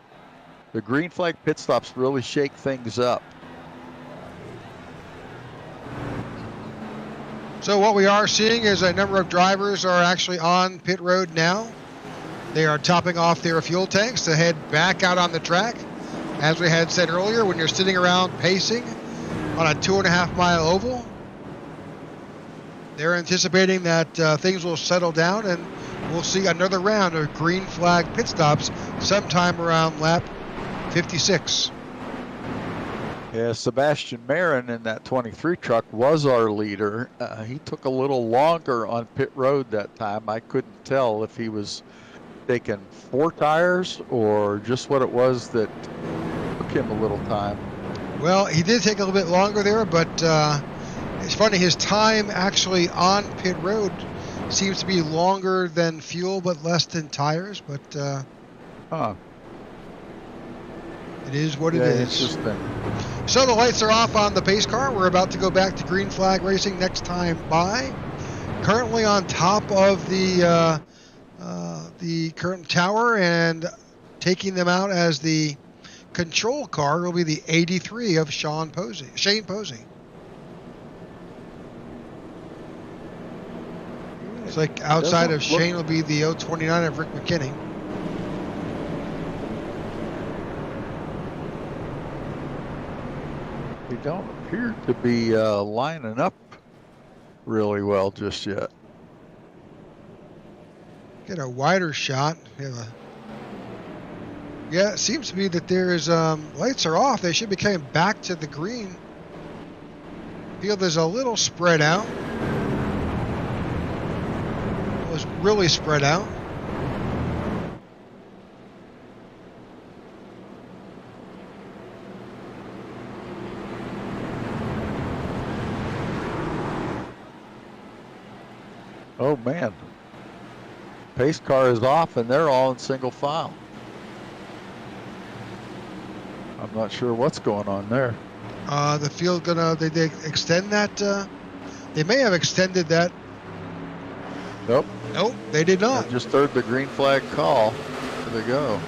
S2: The green flag pit stops really shake things up.
S1: So what we are seeing is a number of drivers are actually on pit road now. They are topping off their fuel tanks to head back out on the track. As we had said earlier, when you're sitting around pacing on a 2.5-mile oval, they're anticipating that things will settle down and we'll see another round of green flag pit stops sometime around lap 56.
S2: Yeah, Sebastian Marin in that 23 truck was our leader. He took a little longer on pit road that time. I couldn't tell if he was taking 4 tires or just what it was that took him a little time.
S1: Well, he did take a little bit longer there, but it's funny, his time actually on pit road seems to be longer than fuel but less than tires, but it is what it is.
S2: Interesting.
S1: So the lights are off on the pace car. We're about to go back to green flag racing next time by. Currently on top of the current tower, and taking them out as the control car will be the 83 of Shane Posey. It's like outside of Shane will be the 029 of Rick McKinney.
S2: They don't appear to be lining up really well just yet.
S1: Get a wider shot. Yeah, it seems to be that there is lights are off. They should be coming back to the green. Field is a little spread out. It was really spread out.
S2: Oh man, pace car is off and they're all in single file. I'm not sure what's going on there.
S1: The field they extend that? They may have extended that.
S2: Nope,
S1: they did not.
S2: I just heard the green flag call. There they go.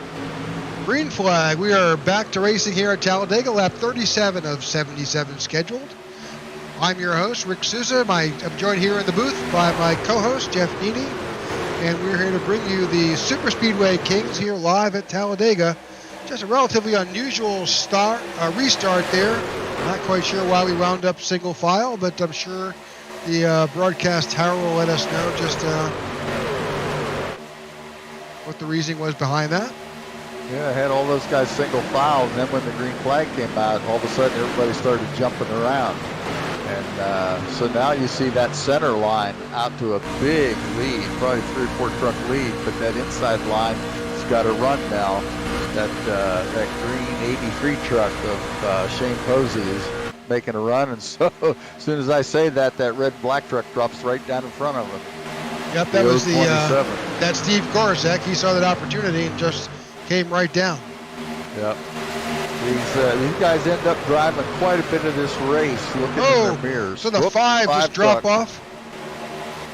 S1: Green flag. We are back to racing here at Talladega, lap 37 of 77 scheduled. I'm your host, Rick Souza. I'm joined here in the booth by my co-host, Jeff Heaney, and we're here to bring you the Superspeedway Kings here live at Talladega. Just a relatively unusual restart there. Not quite sure why we wound up single file, but I'm sure the broadcast tower will let us know just what the reasoning was behind that.
S2: Yeah, I had all those guys single file, and then when the green flag came out, all of a sudden everybody started jumping around. And so now you see that center line out to a big lead, probably 3 or 4 truck lead, but that inside line has got to run now. That green 83 truck of Shane Posey is making a run, and so as soon as I say that red black truck drops right down in front of him.
S1: Yep, that was that Steve Korosek. He saw that opportunity and just came right down.
S2: Yep. These guys end up driving quite a bit of this race looking in their mirrors.
S1: So the 5 just drop off?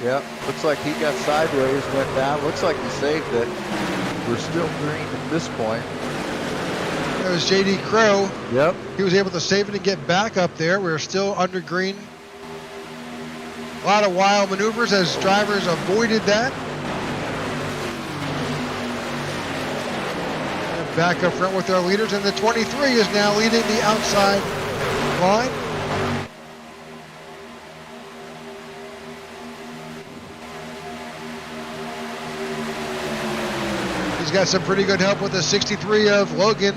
S2: Yep. Looks like he got sideways, went down. Looks like he saved it. we're still green at this point.
S1: That was J.D. Crow.
S2: Yep.
S1: He was able to save it and get back up there. We're still under green. A lot of wild maneuvers as drivers avoided that. And back up front with our leaders, and the 23 is now leading the outside line. He's got some pretty good help with the 63 of Logan.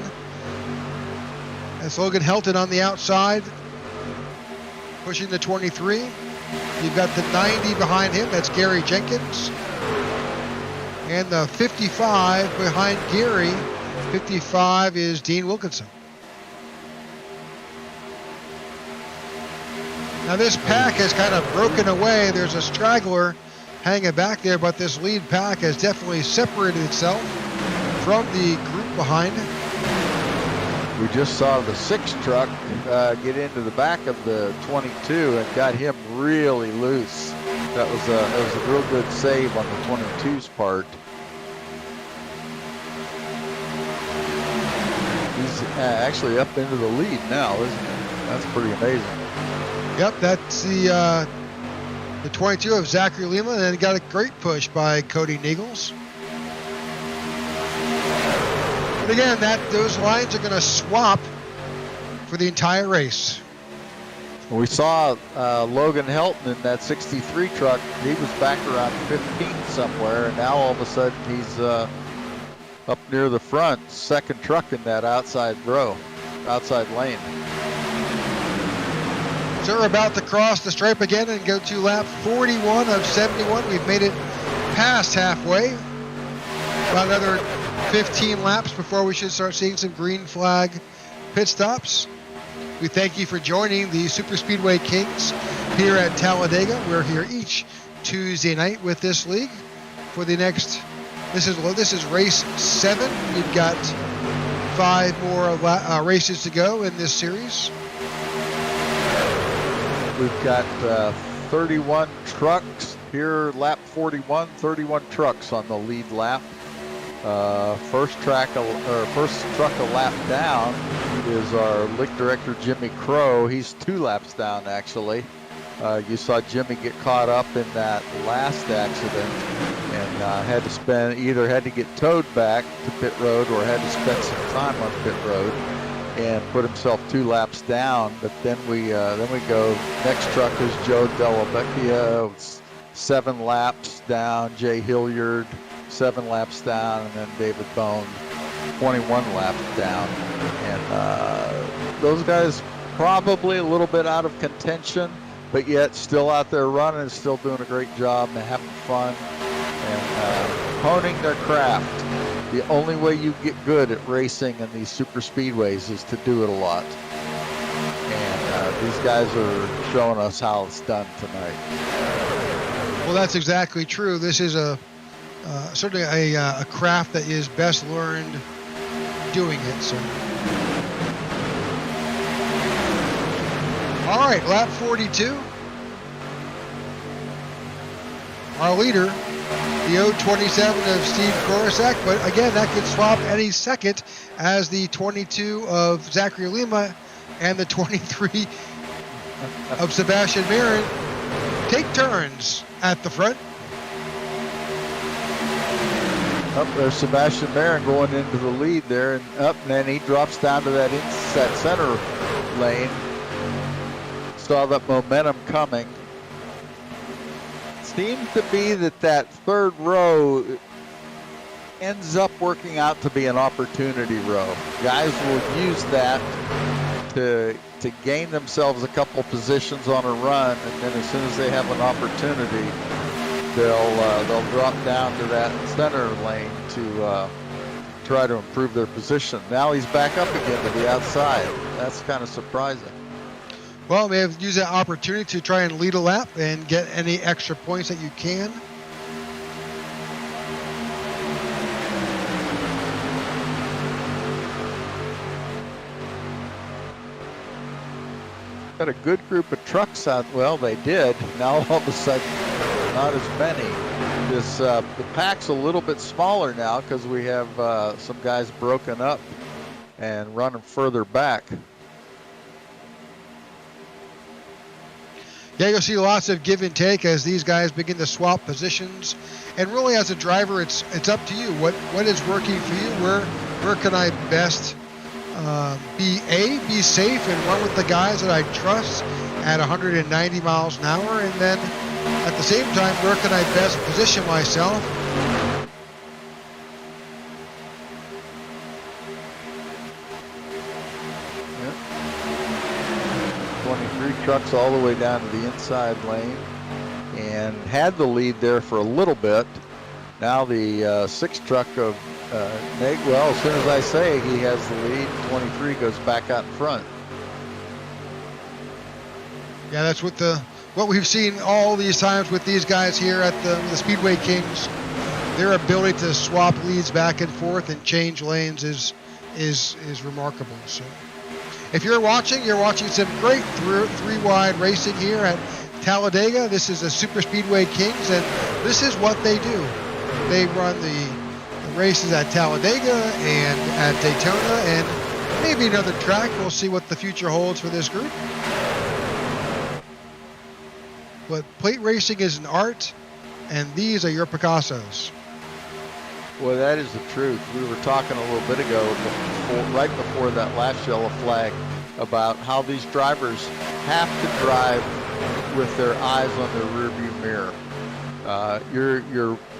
S1: That's Logan Helton on the outside, pushing the 23. You've got the 90 behind him. That's Gary Jenkins. And the 55 behind Gary. 55 is Dean Wilkinson. Now this pack has kind of broken away. There's a straggler hanging back there, but this lead pack has definitely separated itself from the group behind.
S2: We just saw the 6 truck get into the back of the 22 and got him really loose. That was a real good save on the 22's part. He's actually up into the lead now, isn't he? That's pretty amazing.
S1: Yep, that's the 22 of Zachary Lima, and then got a great push by Cody Niegels. But again, those lines are going to swap for the entire race.
S2: We saw Logan Helton in that 63 truck. He was back around 15th somewhere, and now all of a sudden he's up near the front, second truck in that outside lane.
S1: So we're about to cross the stripe again and go to lap 41 of 71. We've made it past halfway. About another 15 laps before we should start seeing some green flag pit stops. We thank you for joining the Superspeedway Kings here at Talladega. We're here each Tuesday night with this league for the next. This is race 7. We've got 5 more races to go in this series.
S2: We've got 31 trucks here, lap 41. 31 trucks on the lead lap. First truck a lap down is our lick director Jimmy Crow. He's 2 laps down actually. You saw Jimmy get caught up in that last accident and either had to get towed back to pit road or had to spend some time on pit road and put himself 2 laps down. But then we go. Next truck is Joe Dellavecchia, 7 laps down. Jay Hilliard, 7 laps down, and then David Bone, 21 laps down. And those guys probably a little bit out of contention, but yet still out there running and still doing a great job and having fun and honing their craft. The only way you get good at racing in these super speedways is to do it a lot. And these guys are showing us how it's done tonight.
S1: Well, that's exactly true. This is certainly a craft that is best learned doing it. So, all right, lap 42. Our leader, the 027 of Steve Korosak, but again, that could swap any second as the 22 of Zachary Lima and the 23 of Sebastian Marin take turns at the front.
S2: Up there's Sebastian Marin going into the lead there, and then he drops down to that center lane. Saw that momentum coming. Seems to be that third row ends up working out to be an opportunity row. Guys will use that to gain themselves a couple positions on a run, and then as soon as they have an opportunity, they'll drop down to that center lane to try to improve their position. Now he's back up again to the outside. That's kind of surprising.
S1: Well, may have used that opportunity to try and lead a lap and get any extra points that you can.
S2: Got a good group of trucks out. Well, they did. Now all of a sudden, not as many. The pack's a little bit smaller now because we have some guys broken up and running further back.
S1: Yeah, you'll see lots of give and take as these guys begin to swap positions. And really, as a driver, it's up to you. What is working for you? Where can I best be safe and run with the guys that I trust at 190 miles an hour, and then at the same time, where can I best position myself?
S2: Yep. 23 trucks all the way down to the inside lane, and had the lead there for a little bit. Now the 6 truck of well, as soon as I say he has the lead, 23 goes back out in front.
S1: Yeah, that's what we've seen all these times with these guys here at the Speedway Kings. Their ability to swap leads back and forth and change lanes is remarkable. So, if you're watching some great three-wide racing here at Talladega. This is the Superspeedway Kings, and this is what they do. They run the races at Talladega and at Daytona and maybe another track. We'll see what the future holds for this group. But plate racing is an art, and these are your Picassos.
S2: Well, that is the truth. We were talking a little bit ago, right before that last yellow flag, about how these drivers have to drive with their eyes on their rearview mirror.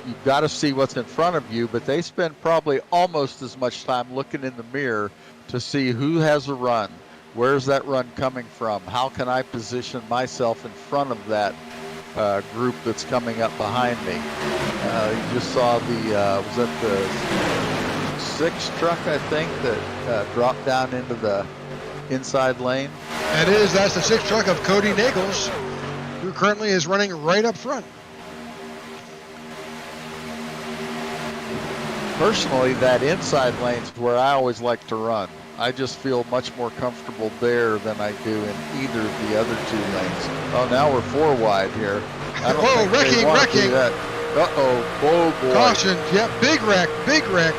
S2: You've got to see what's in front of you, but they spend probably almost as much time looking in the mirror to see who has a run. Where's that run coming from? How can I position myself in front of that group that's coming up behind me? You just saw was that the 6 truck, I think, that dropped down into the inside lane?
S1: That's the 6 truck of Cody Nagels, who currently is running right up front.
S2: Personally, that inside lane's where I always like to run. I just feel much more comfortable there than I do in either of the other 2 lanes. Oh, now we're 4 wide here.
S1: Whoa, wrecking.
S2: Uh-oh, whoa, boy.
S1: Caution, yeah, big wreck.
S2: Big wreck.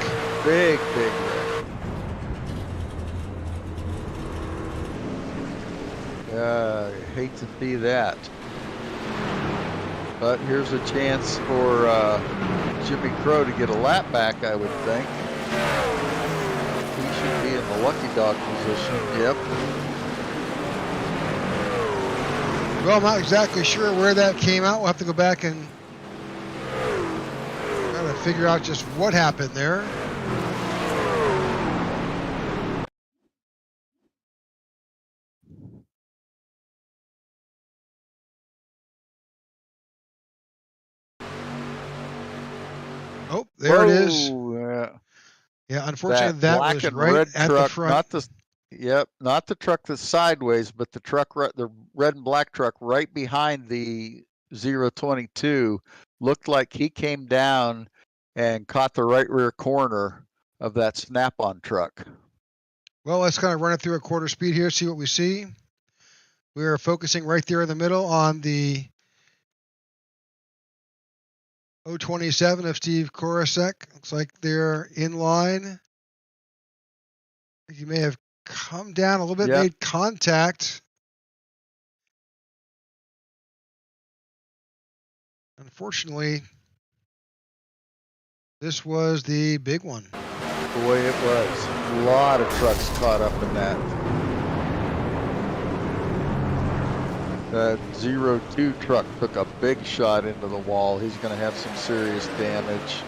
S2: I hate to see that. But here's a chance for Jimmy Crow to get a lap back, I would think. He should be in the lucky dog position. Yep.
S1: Well, I'm not exactly sure where that came out. We'll have to go back and try to figure out just what happened there. Oh, there it is. Yeah, unfortunately, that was right at the front.
S2: Not the truck that's sideways, but the red and black truck right behind the 022 looked like he came down and caught the right rear corner of that snap-on truck.
S1: Well, let's kind of run it through a quarter speed here, see what we see. We are focusing right there in the middle on the 027 of Steve Korosek. Looks like they're in line. You may have come down a little bit, made contact. Unfortunately, this was the big one.
S2: Boy, it was. A lot of trucks caught up in that. That 02 truck took a big shot into the wall. He's going to have some serious damage.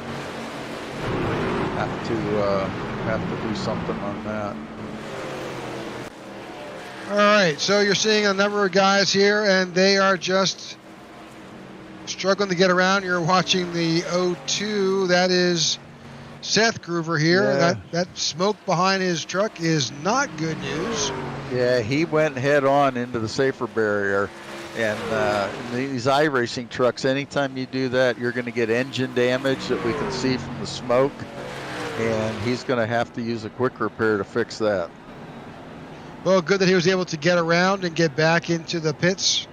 S2: Have to do something on that.
S1: All right, so you're seeing a number of guys here, and they are just struggling to get around. You're watching the 02. That is Seth Groover here.
S2: Yeah.
S1: That smoke behind his truck is not good news.
S2: Yeah, he went head on into the safer barrier. And these iRacing trucks, anytime you do that, you're going to get engine damage that we can see from the smoke. And he's going to have to use a quick repair to fix that.
S1: Well, good that he was able to get around and get back into the pits.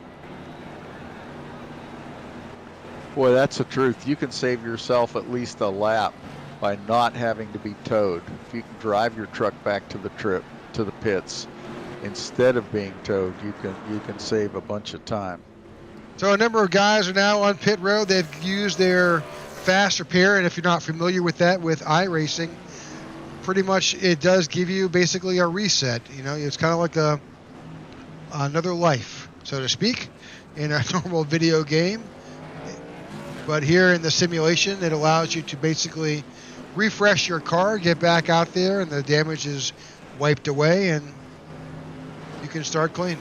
S2: Boy, that's the truth. You can save yourself at least a lap by not having to be towed. If you can drive your truck back to the pits instead of being towed, you can save a bunch of time.
S1: So a number of guys are now on pit road. They've used their fast repair, and if you're not familiar with that with iRacing, pretty much it does give you basically a reset. You know, it's kind of like another life, so to speak, in a normal video game. But here in the simulation, it allows you to basically refresh your car, get back out there, and the damage is wiped away, and you can start clean.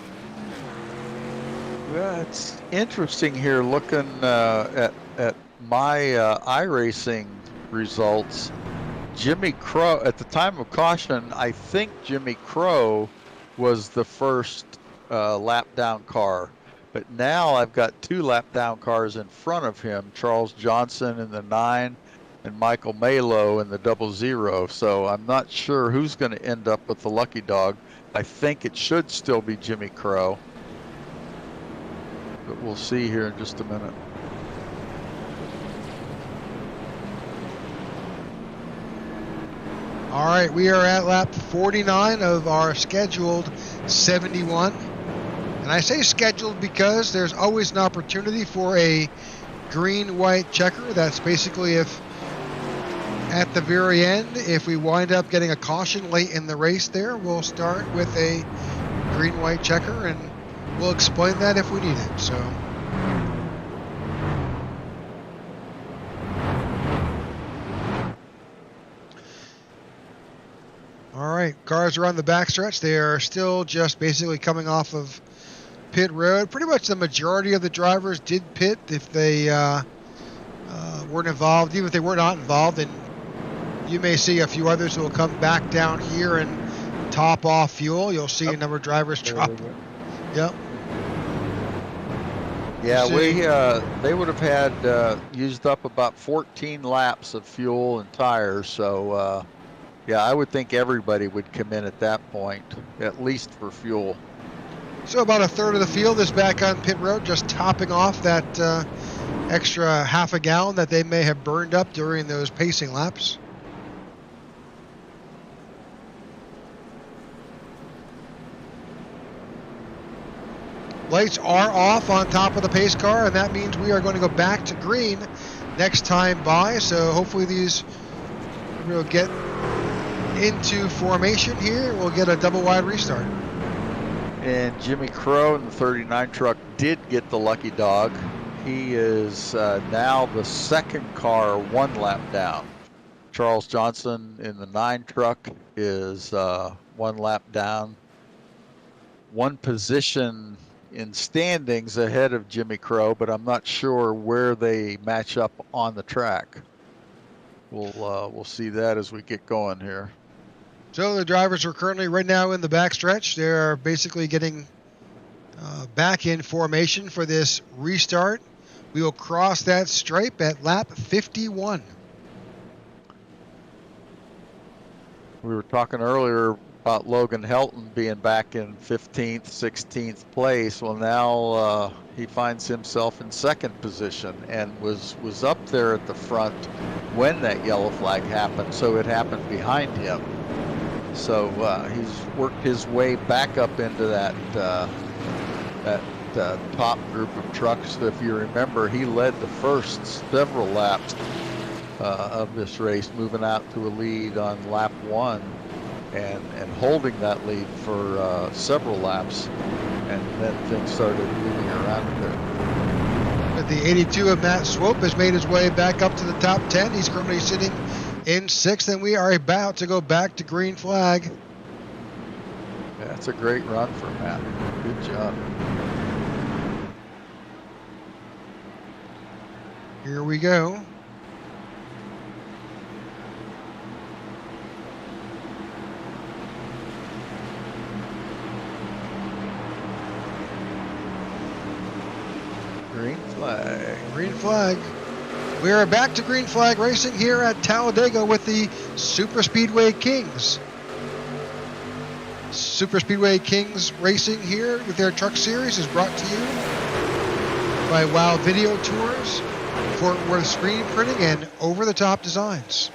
S2: Well, it's interesting here looking at my iRacing results. Jimmy Crow, at the time of caution, I think Jimmy Crow was the first lap down car. But now I've got 2 lap down cars in front of him, Charles Johnson in the 9 and Michael Malo in the 00. So I'm not sure who's going to end up with the lucky dog. I think it should still be Jimmy Crow. But we'll see here in just a minute.
S1: All right, we are at lap 49 of our scheduled 71. And I say scheduled because there's always an opportunity for a green-white checker. That's basically if at the very end, if we wind up getting a caution late in the race there, we'll start with a green-white checker, and we'll explain that if we need it. So. All right, cars are on the backstretch. They are still just basically coming off of pit road. Pretty much the majority of the drivers did pit if they weren't involved. Even if they were not involved, and you may see a few others who will come back down here and top off fuel. You'll see a number of drivers drop. Yep.
S2: Yeah, they would have had used up about 14 laps of fuel and tires. So, yeah, I would think everybody would come in at that point, at least for fuel.
S1: So about a third of the field is back on pit road, just topping off that extra half a gallon that they may have burned up during those pacing laps. Lights are off on top of the pace car, and that means we are going to go back to green next time by. So hopefully these will get into formation here. We'll get a double wide restart.
S2: And Jimmy Crow in the 39 truck did get the lucky dog. He is now the second car 1 lap down. Charles Johnson in the 9 truck is 1 lap down. 1 position in standings ahead of Jimmy Crow, but I'm not sure where they match up on the track. We'll see that as we get going here.
S1: So the drivers are currently right now in the backstretch. They're basically getting back in formation for this restart. We will cross that stripe at lap 51.
S2: We were talking earlier about Logan Helton being back in 15th, 16th place. Well, now he finds himself in 2nd position and was up there at the front when that yellow flag happened, so it happened behind him. So he's worked his way back up into that top group of trucks. If you remember, he led the first several laps of this race, moving out to a lead on lap 1 and holding that lead for several laps, and then things started moving around a bit.
S1: But the 82 of Matt Swope has made his way back up to the top 10. He's currently sitting in 6th, and we are about to go back to green flag.
S2: Yeah, that's a great run for Matt. Good job.
S1: Here we go.
S2: Green flag.
S1: Green flag. We are back to green flag racing here at Talladega with the Superspeedway Kings. Superspeedway Kings racing here with their truck series is brought to you by Wow Video Tours Fort Worth screen printing and over-the-top designs.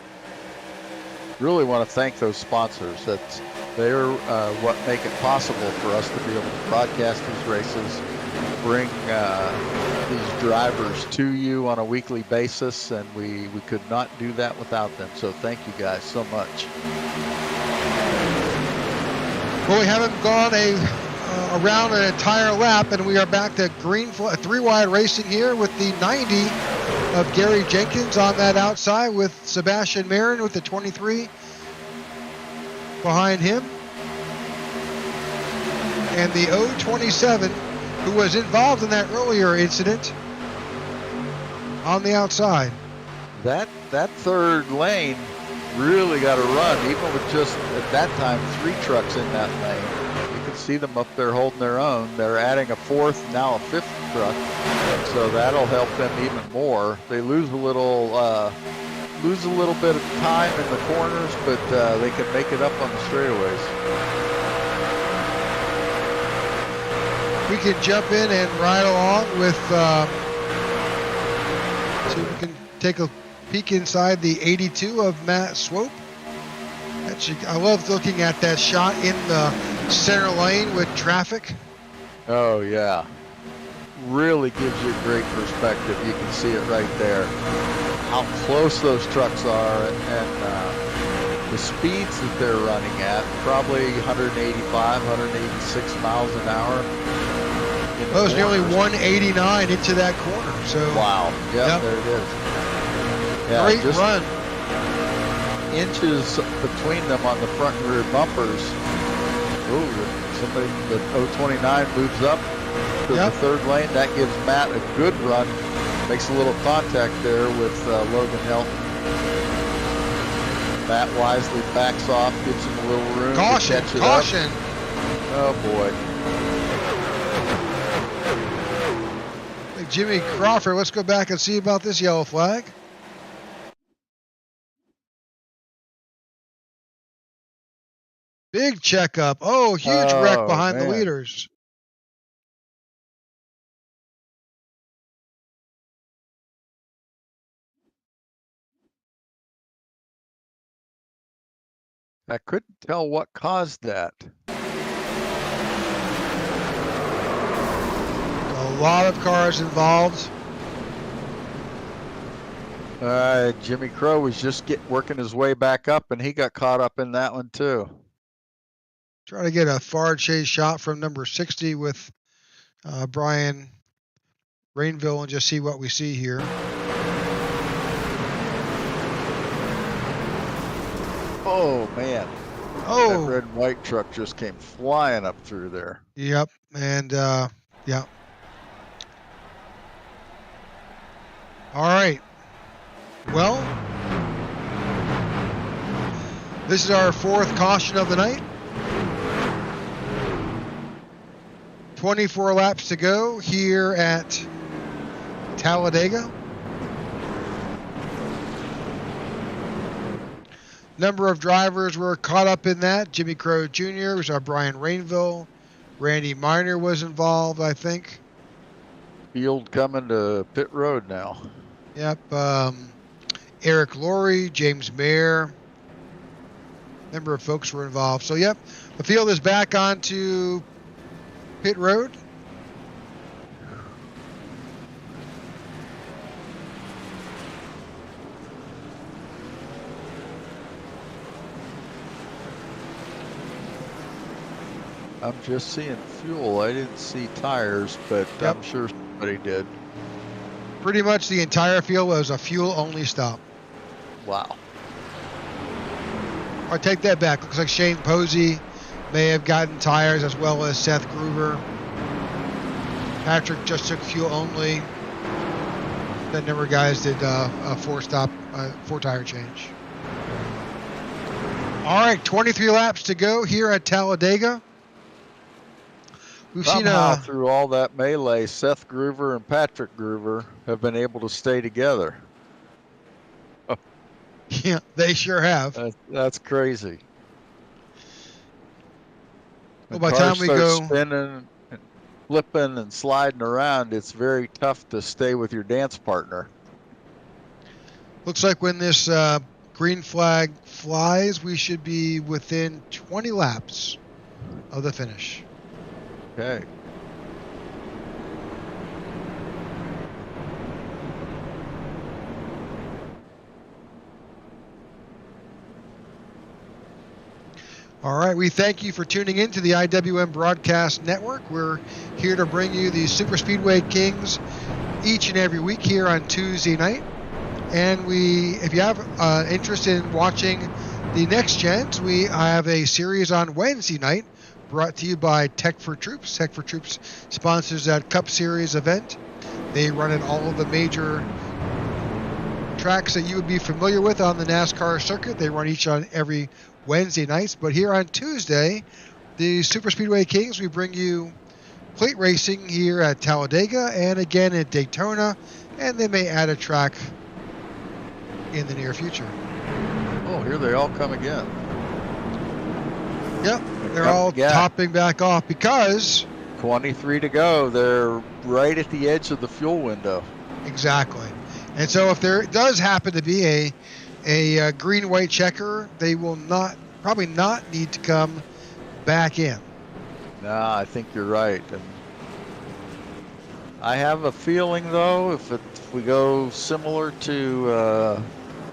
S2: Really want to thank those sponsors. They're what make it possible for us to be able to broadcast these races, bring these drivers to you on a weekly basis, and we could not do that without them. So thank you guys so much.
S1: Well, we haven't gone around an entire lap, and we are back to green three-wide racing here with the 90 of Gary Jenkins on that outside, with Sebastian Marin with the 23 behind him, and the 027, who was involved in that earlier incident, on the outside.
S2: That third lane really got a run, even with just at that time 3 trucks in that lane. You can see them up there holding their own. They're adding a 4th, now a 5th truck, so that'll help them even more. They lose a little bit of time in the corners, but they can make it up on the straightaways.
S1: We can jump in and ride along with, so we can take a peek inside the 82 of Matt Swope. I love looking at that shot in the center lane with traffic.
S2: Oh yeah, really gives you a great perspective. You can see it right there, how close those trucks are, and the speeds that they're running at, probably 185, 186 miles an hour.
S1: Well, it was nearly 189 into that corner. So
S2: wow, yep. There it is. Yeah,
S1: great
S2: just
S1: run.
S2: Inches between them on the front and rear bumpers. Ooh, somebody, the 029 moves up to the third lane. That gives Matt a good run. Makes a little contact there with Logan Helton. Matt wisely backs off, gives him a little room to catch it
S1: Caution!
S2: Oh boy.
S1: Hey, Jimmy Crawford, let's go back and see about this yellow flag. Big checkup. Oh, huge wreck behind the leaders.
S2: I couldn't tell what caused that.
S1: A lot of cars involved.
S2: Jimmy Crow was just working his way back up, and he got caught up in that one too.
S1: Try to get a far chase shot from number 60 with Brian Rainville and just see what we see here.
S2: Oh man.
S1: Oh,
S2: that red and white truck just came flying up through there.
S1: Yep, and yeah. All right. Well, this is our 4th caution of the night. 24 laps to go here at Talladega. Number of drivers were caught up in that. Jimmy Crow Jr. We saw Brian Rainville. Randy Miner was involved, I think.
S2: Field coming to pit road now.
S1: Yep. Eric Laurie, James Mayer. Number of folks were involved. So, yep, the field is back onto pit road.
S2: I'm just seeing fuel. I didn't see tires, but I'm sure somebody did.
S1: Pretty much the entire field was a fuel-only stop.
S2: Wow.
S1: I take that back. Looks like Shane Posey may have gotten tires, as well as Seth Gruber. Patrick just took fuel only. That number of guys did a 4-tire change. All right, 23 laps to go here at Talladega. We've
S2: Somehow through all that melee, Seth Gruber and Patrick Gruber have been able to stay together.
S1: Yeah, they sure have.
S2: That's crazy.
S1: Well, by the time we go
S2: spinning and flipping and sliding around, it's very tough to stay with your dance partner.
S1: Looks like when this green flag flies, we should be within 20 laps of the finish.
S2: Okay.
S1: All right, we thank you for tuning in to the IWM Broadcast Network. We're here to bring you the Super Speedway Kings each and every week here on Tuesday night. And if you have interest in watching the next gens, we have a series on Wednesday night brought to you by Tech for Troops. Tech for Troops sponsors that Cup Series event. They run at all of the major tracks that you would be familiar with on the NASCAR circuit. They run each on every Wednesday nights. But here on Tuesday, the Super Speedway Kings, we bring you plate racing here at Talladega and again at Daytona, and they may add a track in the near future.
S2: Oh, here they all come again.
S1: Yep, they're all topping back off because
S2: 23 to go. They're right at the edge of the fuel window.
S1: Exactly. And so if there does happen to be a green-white checker, they will probably not need to come back in.
S2: Nah, I think you're right. And I have a feeling, though, if we go similar to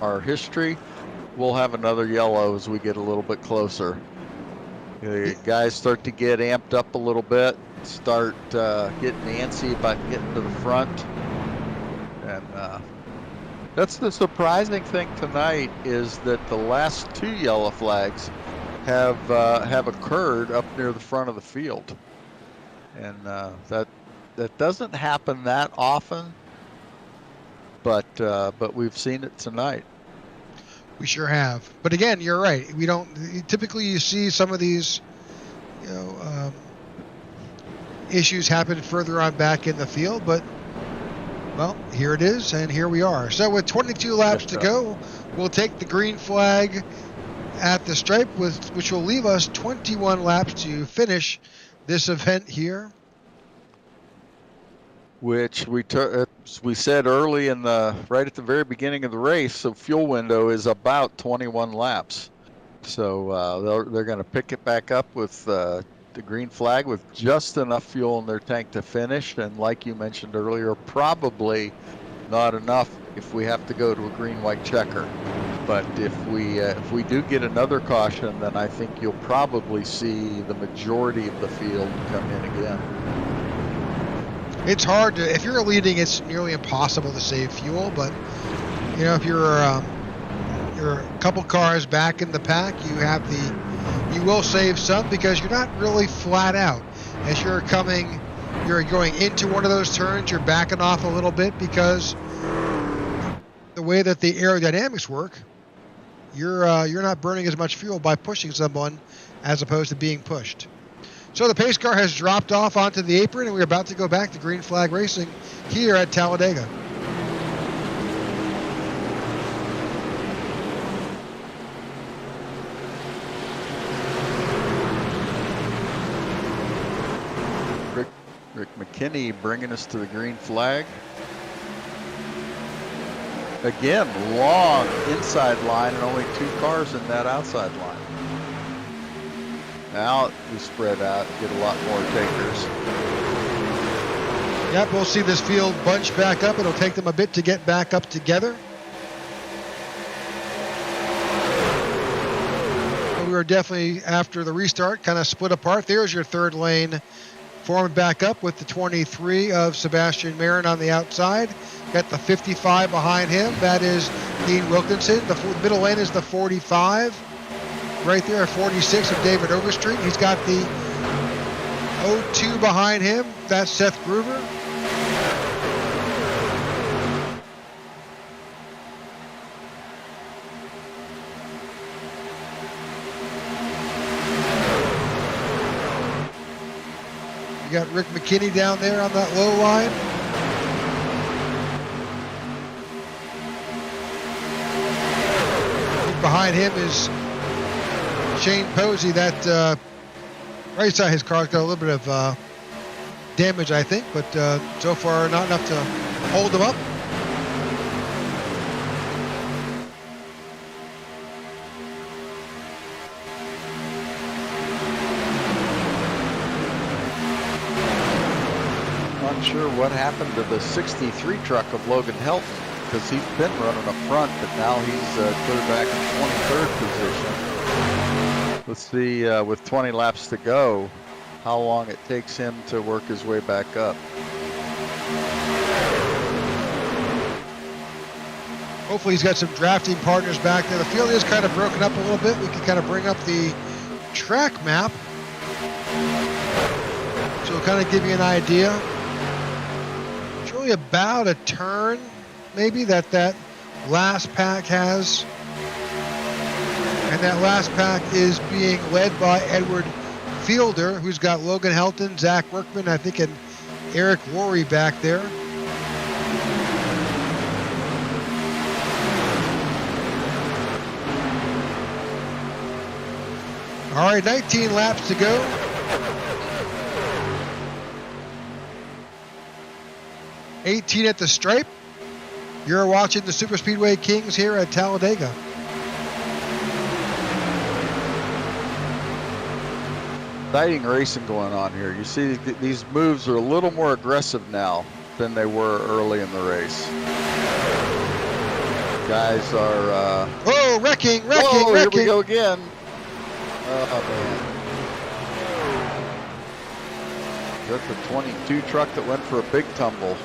S2: our history, we'll have another yellow as we get a little bit closer. The guys start to get amped up a little bit, start getting antsy about getting to the front. And that's the surprising thing tonight, is that the last two yellow flags have occurred up near the front of the field, and that doesn't happen that often, but we've seen it tonight.
S1: We sure have. But again, you're right. We don't typically, you see some of these, issues happen further on back in the field, but well, here it is, and here we are. So with 22 laps to go, we'll take the green flag at the stripe, which will leave us 21 laps to finish this event here.
S2: Which we said early right at the very beginning of the race, the fuel window is about 21 laps. So they're going to pick it back up with the green flag with just enough fuel in their tank to finish. And like you mentioned earlier, probably not enough if we have to go to a green-white checker. But if we do get another caution, then I think you'll probably see the majority of the field come in again.
S1: It's hard to, if you're leading, it's nearly impossible to save fuel, but if you're a couple cars back in the pack, you will save some because you're not really flat out. As you're going into one of those turns, you're backing off a little bit because the way that the aerodynamics work, you're not burning as much fuel by pushing someone as opposed to being pushed. So the pace car has dropped off onto the apron, and we're about to go back to green flag racing here at Talladega.
S2: Rick McKinney bringing us to the green flag. Again, long inside line and only two cars in that outside line. Now we spread out, get a lot more takers.
S1: Yep, we'll see this field bunch back up. It'll take them a bit to get back up together. But we were definitely, after the restart, kind of split apart. There's your third lane formed back up with the 23 of Sebastian Marin on the outside. Got the 55 behind him. That is Dean Wilkinson. The middle lane is the 45. Right there, 46 of David Overstreet. He's got the 02 behind him. That's Seth Gruber. You got Rick McKinney down there on that low line. Behind him is Shane Posey. That right side of his car's got a little bit of damage, I think, but so far not enough to hold him up.
S2: sure what happened to the 63 truck of Logan Helton, because he's been running up front, but now he's clear back in 23rd position. Let's see, with 20 laps to go, how long it takes him to work his way back up.
S1: Hopefully he's got some drafting partners back there. The field is kind of broken up a little bit. We can kind of bring up the track map. So it'll kind of give you an idea. It's really about a turn, maybe, that last pack has. And that last pack is being led by Edward Fielder, who's got Logan Helton, Zach Workman, I think, and Eric Worre back there. All right, 19 laps to go. $18 at the stripe. You're watching the Superspeedway Kings here at Talladega.
S2: Exciting racing going on here. You see these moves are a little more aggressive now than they were early in the race. Guys are...
S1: Whoa, wrecking.
S2: Here we go again. Oh, man. That's the 22 truck that went for a big tumble.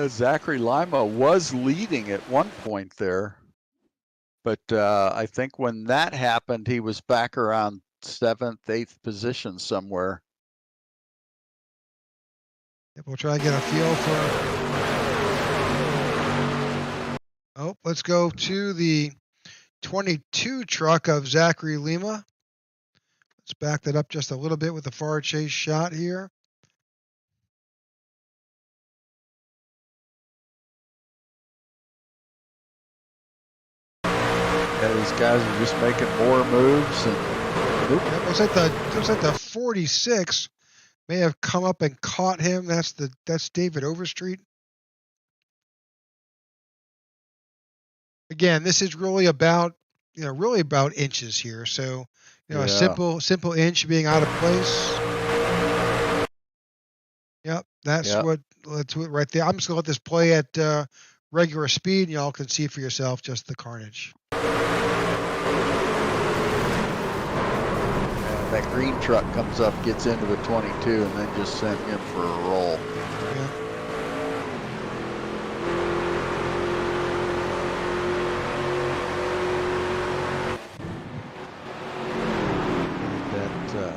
S2: Zachary Lima was leading at one point there, but I think when that happened, he was back around 7th, 8th position somewhere.
S1: We'll try to get a feel for... Oh, let's go to the 22 truck of Zachary Lima. Let's back that up just a little bit with the far chase shot here.
S2: Yeah, these guys are just making more moves. And
S1: it looks like the 46 may have come up and caught him. That's David Overstreet. Again, this is really about inches here. So, a simple inch being out of place. Yep, that's what right there. I'm just gonna let this play at regular speed, and y'all can see for yourself just the carnage.
S2: That green truck comes up, gets into the 22, and then just sent him for a roll.
S1: Yeah.
S2: The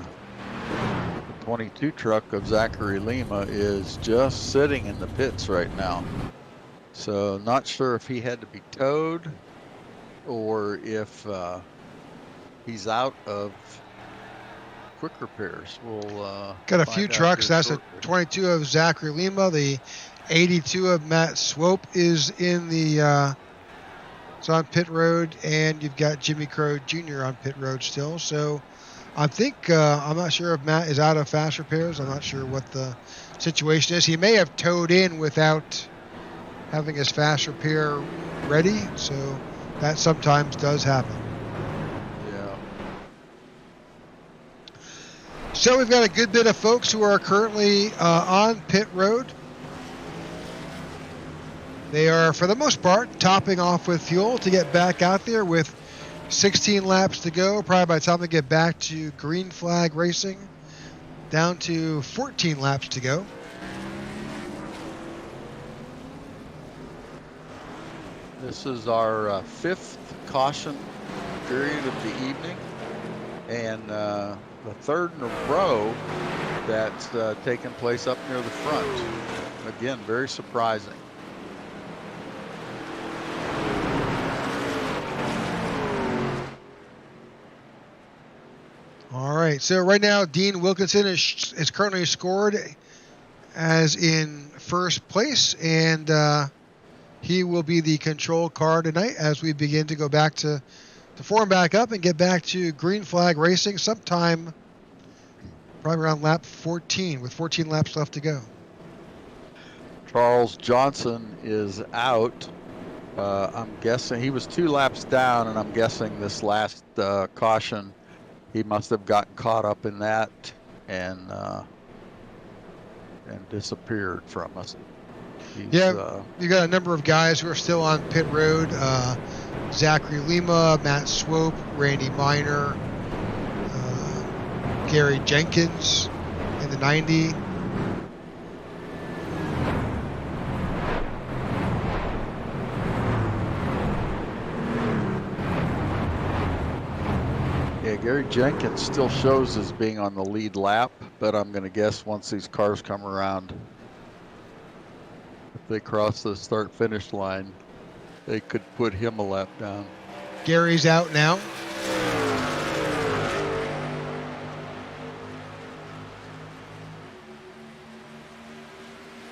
S2: 22 truck of Zachary Lima is just sitting in the pits right now. So not sure if he had to be towed or if he's out of quick repairs. We'll
S1: got a few trucks. That's a 22 of Zachary Lima. The 82 of Matt Swope is in the it's on pit road, and you've got Jimmy Crow Jr. on pit road still. So I think I'm not sure if Matt is out of fast repairs. I'm not sure what the situation is. He may have towed in without having his fast repair ready, so that sometimes does happen.
S2: Yeah.
S1: So we've got a good bit of folks who are currently on pit road. They are, for the most part, topping off with fuel to get back out there with 16 laps to go. Probably by the time they get back to green flag racing, down to 14 laps to go.
S2: This is our 5th caution period of the evening, and the 3rd in a row that's taken place up near the front. Again, very surprising.
S1: All right, so right now Dean Wilkinson is currently scored as in first place, and he will be the control car tonight as we begin to go back to form back up and get back to green flag racing sometime probably around lap 14 with 14 laps left to go.
S2: Charles Johnson is out. I'm guessing he was 2 laps down, and I'm guessing this last caution he must have gotten caught up in that and disappeared from us. You
S1: got a number of guys who are still on pit road. Zachary Lima, Matt Swope, Randy Miner, Gary Jenkins in the 90.
S2: Yeah, Gary Jenkins still shows as being on the lead lap, but I'm going to guess once these cars come around, if they cross the start-finish line, they could put him a lap down.
S1: Gary's out now.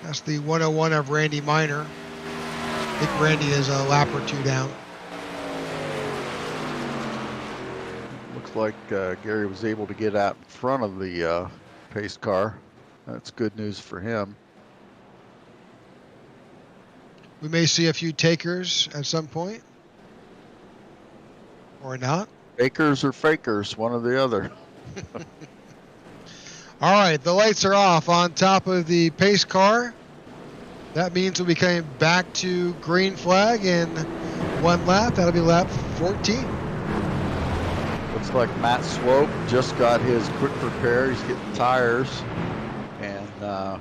S1: That's the 101 of Randy Miner. I think Randy is a lap or two down.
S2: Looks like Gary was able to get out in front of the pace car. That's good news for him.
S1: We may see a few takers at some point. Or not.
S2: Takers or fakers, one or the other.
S1: All right, the lights are off on top of the pace car. That means we'll be coming back to green flag in one lap. That'll be lap 14.
S2: Looks like Matt Swope just got his quick repair. He's getting tires, and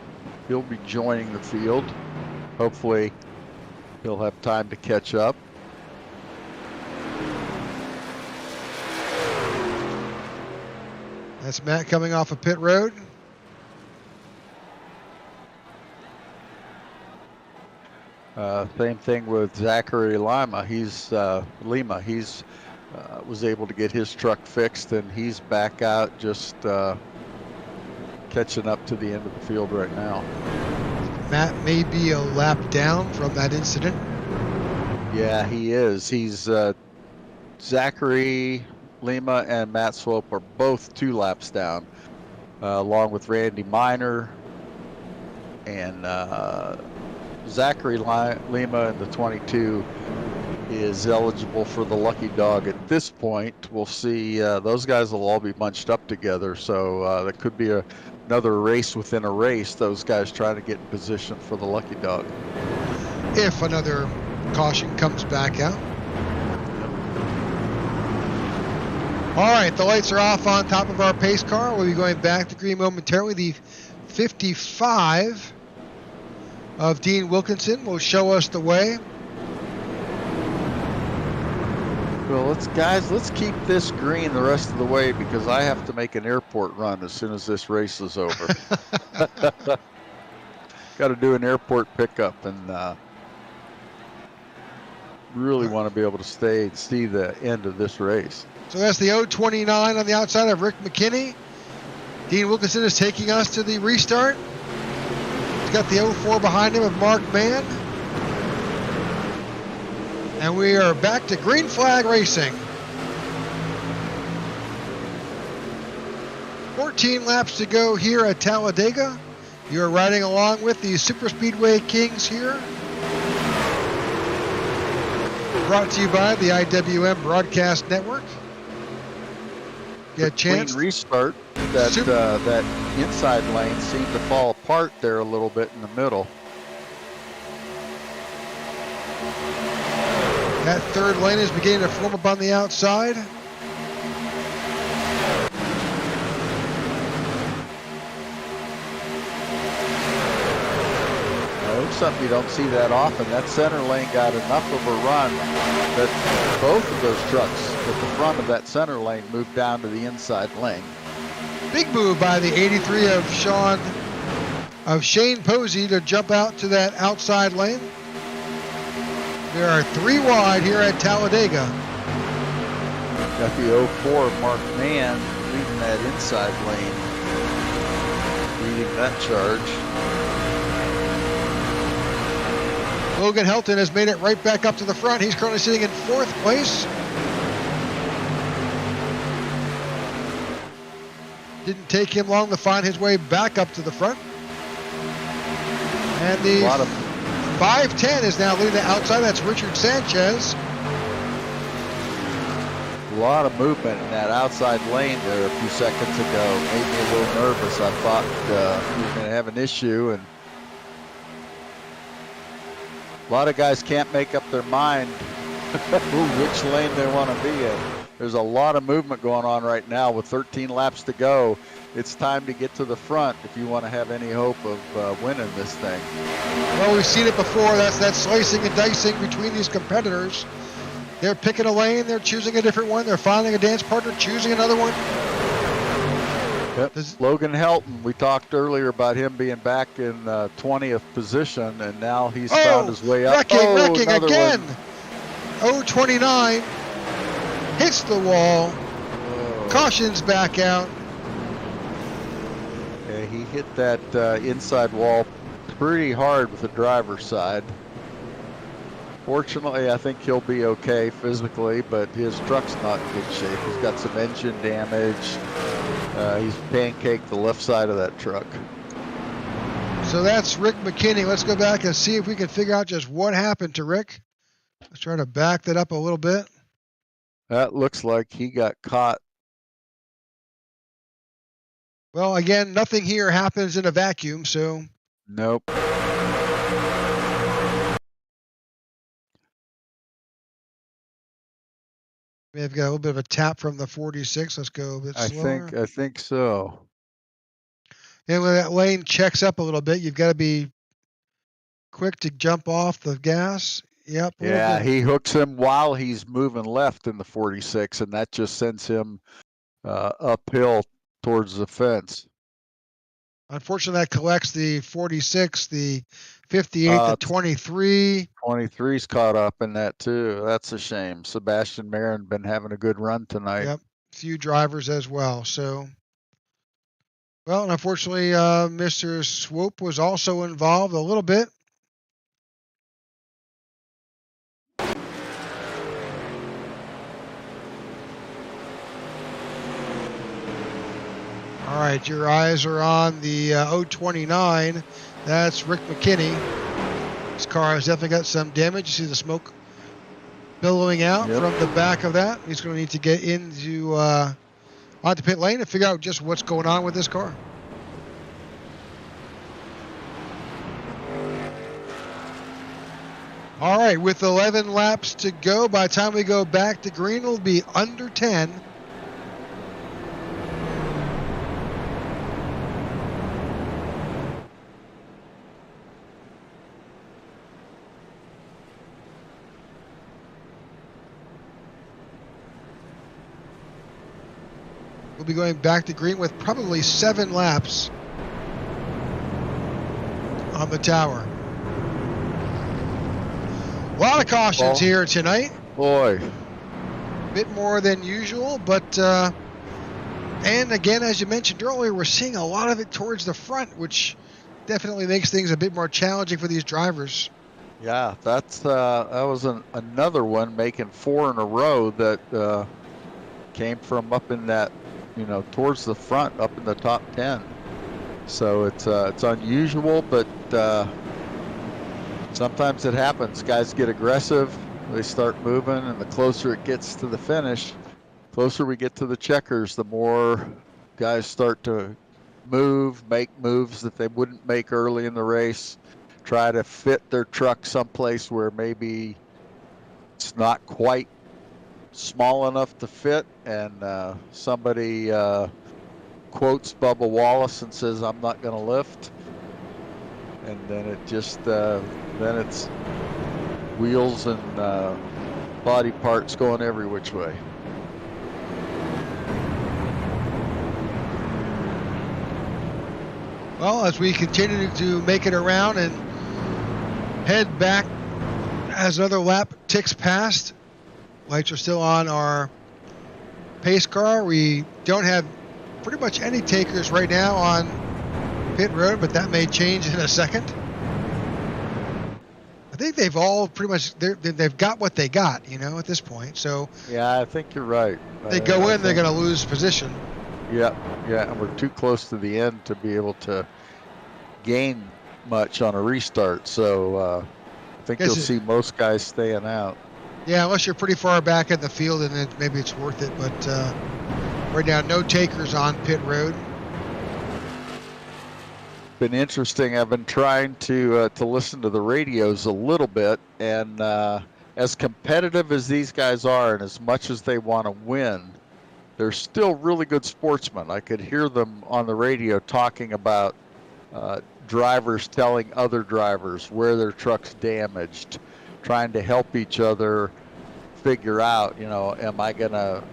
S2: he'll be joining the field. Hopefully, he'll have time to catch up.
S1: That's Matt coming off of pit road.
S2: Same thing with Zachary Lima. He's was able to get his truck fixed, and he's back out just catching up to the end of the field right now.
S1: Matt may be a lap down from that incident.
S2: Yeah, he is. He's Zachary Lima and Matt Swope are both 2 laps down, along with Randy Miner and Zachary Lima in the 22 is eligible for the lucky dog at this point. We'll see. Those guys will all be bunched up together, so that could be another race within a race. Those guys trying to get in position for the lucky dog.
S1: If another caution comes back out. All right, the lights are off on top of our pace car. We'll be going back to green momentarily. The 55 of Dean Wilkinson will show us the way.
S2: Well, let's keep this green the rest of the way, because I have to make an airport run as soon as this race is over. Got to do an airport pickup, and really want to be able to stay and see the end of this race.
S1: So that's the 029 on the outside of Rick McKinney. Dean Wilkinson is taking us to the restart. He's got the 04 behind him of Mark Mann. And we are back to green flag racing. 14 laps to go here at Talladega. You're riding along with the Superspeedway Kings here. Brought to you by the IWM Broadcast Network. Get a chance.
S2: Clean restart. That inside lane seemed to fall apart there a little bit in the middle.
S1: That third lane is beginning to form up on the outside.
S2: Something you don't see that often. That center lane got enough of a run that both of those trucks at the front of that center lane moved down to the inside lane.
S1: Big move by the 83 of Shane Posey to jump out to that outside lane. There are 3 wide here at Talladega.
S2: Got the 04 Mark Mann leading that inside lane, leading that charge.
S1: Logan Helton has made it right back up to the front. He's currently sitting in 4th place. Didn't take him long to find his way back up to the front. And the 510 is now leading the outside. That's Richard Sanchez.
S2: A lot of movement in that outside lane there a few seconds ago. Made me a little nervous. I thought we were going to have an issue, and a lot of guys can't make up their mind which lane they want to be in. There's a lot of movement going on right now with 13 laps to go. It's time to get to the front if you want to have any hope of winning this thing.
S1: Well, we've seen it before. That's that slicing and dicing between these competitors. They're picking a lane, they're choosing a different one, they're finding a dance partner, choosing another one.
S2: Yep. Logan Helton, we talked earlier about him being back in 20th position, and now he's found his way up.
S1: Wrecking again. 029 hits the wall. Caution's back out.
S2: Yeah, he hit that inside wall pretty hard with the driver's side. Fortunately, I think he'll be okay physically, but his truck's not in good shape. He's got some engine damage. He's pancaked the left side of that truck.
S1: So that's Rick McKinney. Let's go back and see if we can figure out just what happened to Rick. Let's try to back that up a little bit.
S2: That looks like he got caught.
S1: Well, again, nothing here happens in a vacuum, so.
S2: Nope.
S1: We have got a little bit of a tap from the 46. Let's go a bit slower.
S2: I think so.
S1: And when that lane checks up a little bit, you've got to be quick to jump off the gas. Yep.
S2: Yeah, he hooks him while he's moving left in the 46, and that just sends him uphill towards the fence.
S1: Unfortunately, that collects the 46, the 58, the 23.
S2: 23's caught up in that too. That's a shame. Sebastian Marin been having a good run tonight.
S1: Yep, few drivers as well. So, well, and unfortunately, Mr. Swope was also involved a little bit. All right, your eyes are on the 029. That's Rick McKinney. His car has definitely got some damage. You see the smoke billowing out from the back of that. He's going to need to get into onto pit lane and figure out just what's going on with this car. All right, with 11 laps to go, by the time we go back to green, it'll be under 10. We'll be going back to green with probably 7 laps on the tower. A lot of cautions here tonight.
S2: Boy.
S1: A bit more than usual, but and again, as you mentioned earlier, we're seeing a lot of it towards the front, which definitely makes things a bit more challenging for these drivers.
S2: Yeah, that was another one making 4 in a row that came from up in that, towards the front, up in the top 10. So it's unusual, but sometimes it happens. Guys get aggressive, they start moving, and the closer it gets to the finish, closer we get to the checkers, the more guys start to make moves that they wouldn't make early in the race, try to fit their truck someplace where maybe it's not quite small enough to fit, and somebody quotes Bubba Wallace and says, "I'm not going to lift," and then it just then it's wheels and body parts going every which way.
S1: Well, as we continue to make it around and head back as another lap ticks past, lights are still on our pace car. We don't have pretty much any takers right now on pit road, but that may change in a second. I think they've all pretty much, they've got what they got, at this point. So
S2: yeah, I think you're right.
S1: They go in, they're going to lose position.
S2: Yeah, and we're too close to the end to be able to gain much on a restart. So I think you'll see most guys staying out.
S1: Yeah, unless you're pretty far back in the field, and then maybe it's worth it. But right now, no takers on pit road.
S2: Been interesting. I've been trying to listen to the radios a little bit, and as competitive as these guys are, and as much as they want to win, they're still really good sportsmen. I could hear them on the radio talking about drivers telling other drivers where their truck's damaged, trying to help each other figure out, am I gonna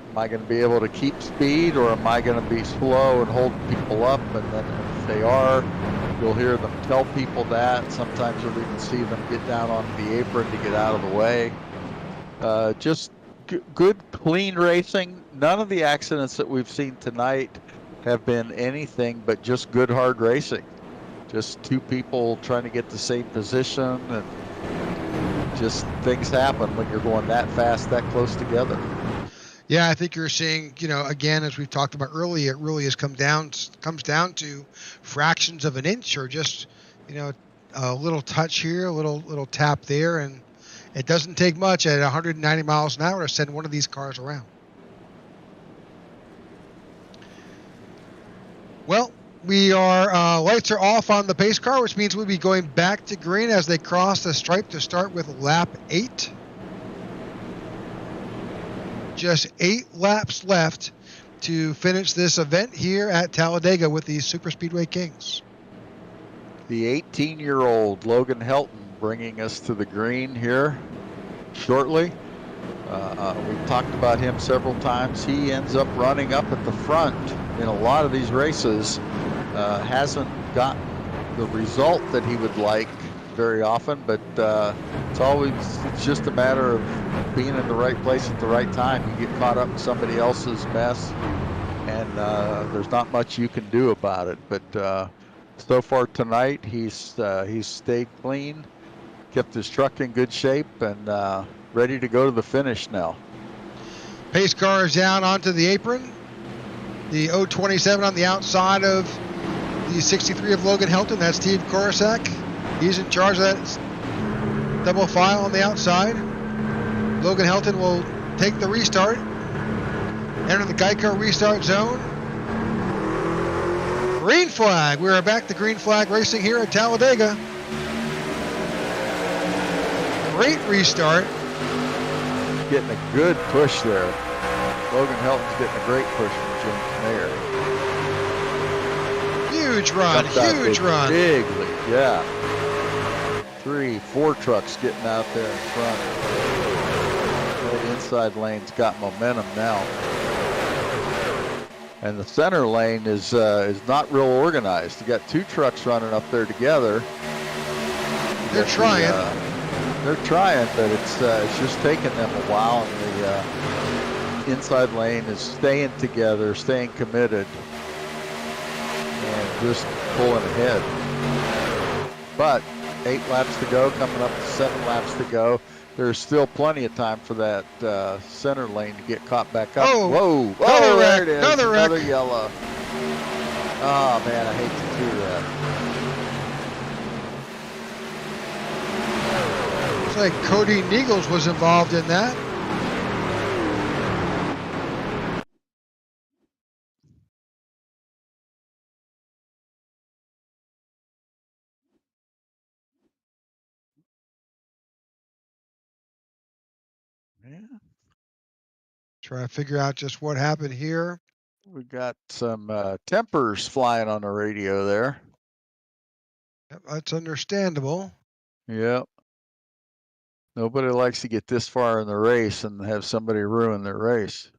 S2: be able to keep speed, or am I gonna be slow and hold people up? And then if they are, you'll hear them tell people that. Sometimes you'll even see them get down onto the apron to get out of the way. Just good, clean racing. None of the accidents that we've seen tonight have been anything but just good, hard racing. Just two people trying to get the same position, and just things happen when you're going that fast, that close together.
S1: Yeah, I think you're seeing, again, as we've talked about earlier, it really comes down to fractions of an inch, or just, a little touch here, a little tap there, and it doesn't take much at 190 miles an hour to send one of these cars around. Well, lights are off on the pace car, which means we'll be going back to green as they cross the stripe to start with lap 8. Just 8 laps left to finish this event here at Talladega with the Superspeedway Kings.
S2: The 18-year-old Logan Helton bringing us to the green here shortly. We've talked about him several times. He ends up running up at the front in a lot of these races. Hasn't gotten the result that he would like very often, but it's just a matter of being in the right place at the right time. You get caught up in somebody else's mess, and there's not much you can do about it. But so far tonight, he's stayed clean, kept his truck in good shape, and ready to go to the finish now.
S1: Pace car is down onto the apron. The 027 on the outside of the 63 of Logan Helton. That's Steve Korosek. He's in charge of that double file on the outside. Logan Helton will take the restart. Enter the Geico restart zone. Green flag. We are back to green flag racing here at Talladega. Great restart.
S2: Getting a good push there. Logan Helton's getting a great push from James Mayer.
S1: Huge run, huge run.
S2: Big lead, yeah. 3-4 trucks getting out there in front. The inside lane's got momentum now. And the center lane is not real organized. You got 2 trucks running up there together.
S1: They're trying.
S2: They're trying, but it's just taking them a while, and the inside lane is staying together, staying committed, and just pulling ahead. But 8 laps to go, coming up to 7 laps to go. There's still plenty of time for that center lane to get caught back up.
S1: Oh,
S2: whoa!
S1: Another wreck,
S2: there it is.
S1: Another wreck.
S2: Another yellow. Oh man, I hate to do that.
S1: Looks like Cody Niegels was involved in that.
S2: Yeah.
S1: Try to figure out just what happened here.
S2: We got some tempers flying on the radio there.
S1: Yep, that's understandable.
S2: Yep. Nobody likes to get this far in the race and have somebody ruin their race.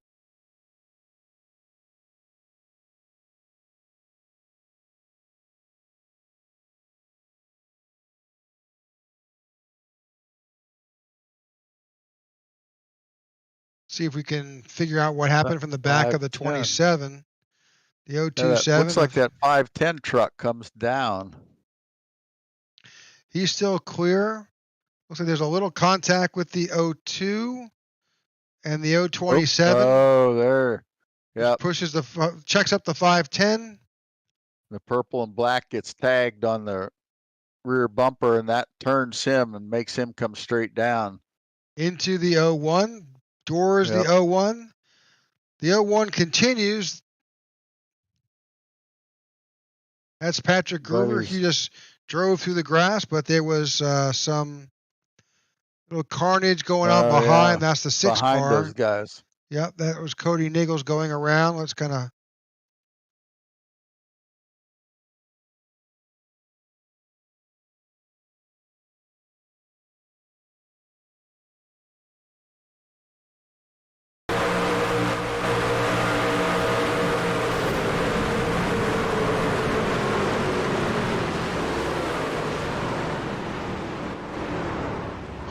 S1: See if we can figure out what happened from the back of the 27. The 027.
S2: Looks like that 510 truck comes down.
S1: He's still clear. Looks like there's a little contact with the 02 and the 027.
S2: Oh, there.
S1: Yeah. Checks up the 510.
S2: The purple and black gets tagged on the rear bumper, and that turns him and makes him come straight down.
S1: into the 01. Doors
S2: Yep.
S1: the 01. The 01 continues. That's Patrick Gruber. He just drove through the grass, but there was some little carnage going on behind.
S2: Yeah.
S1: That's the 6
S2: Behind
S1: car.
S2: those guys.
S1: Yep, that was Cody Nichols going around. Let's kind of.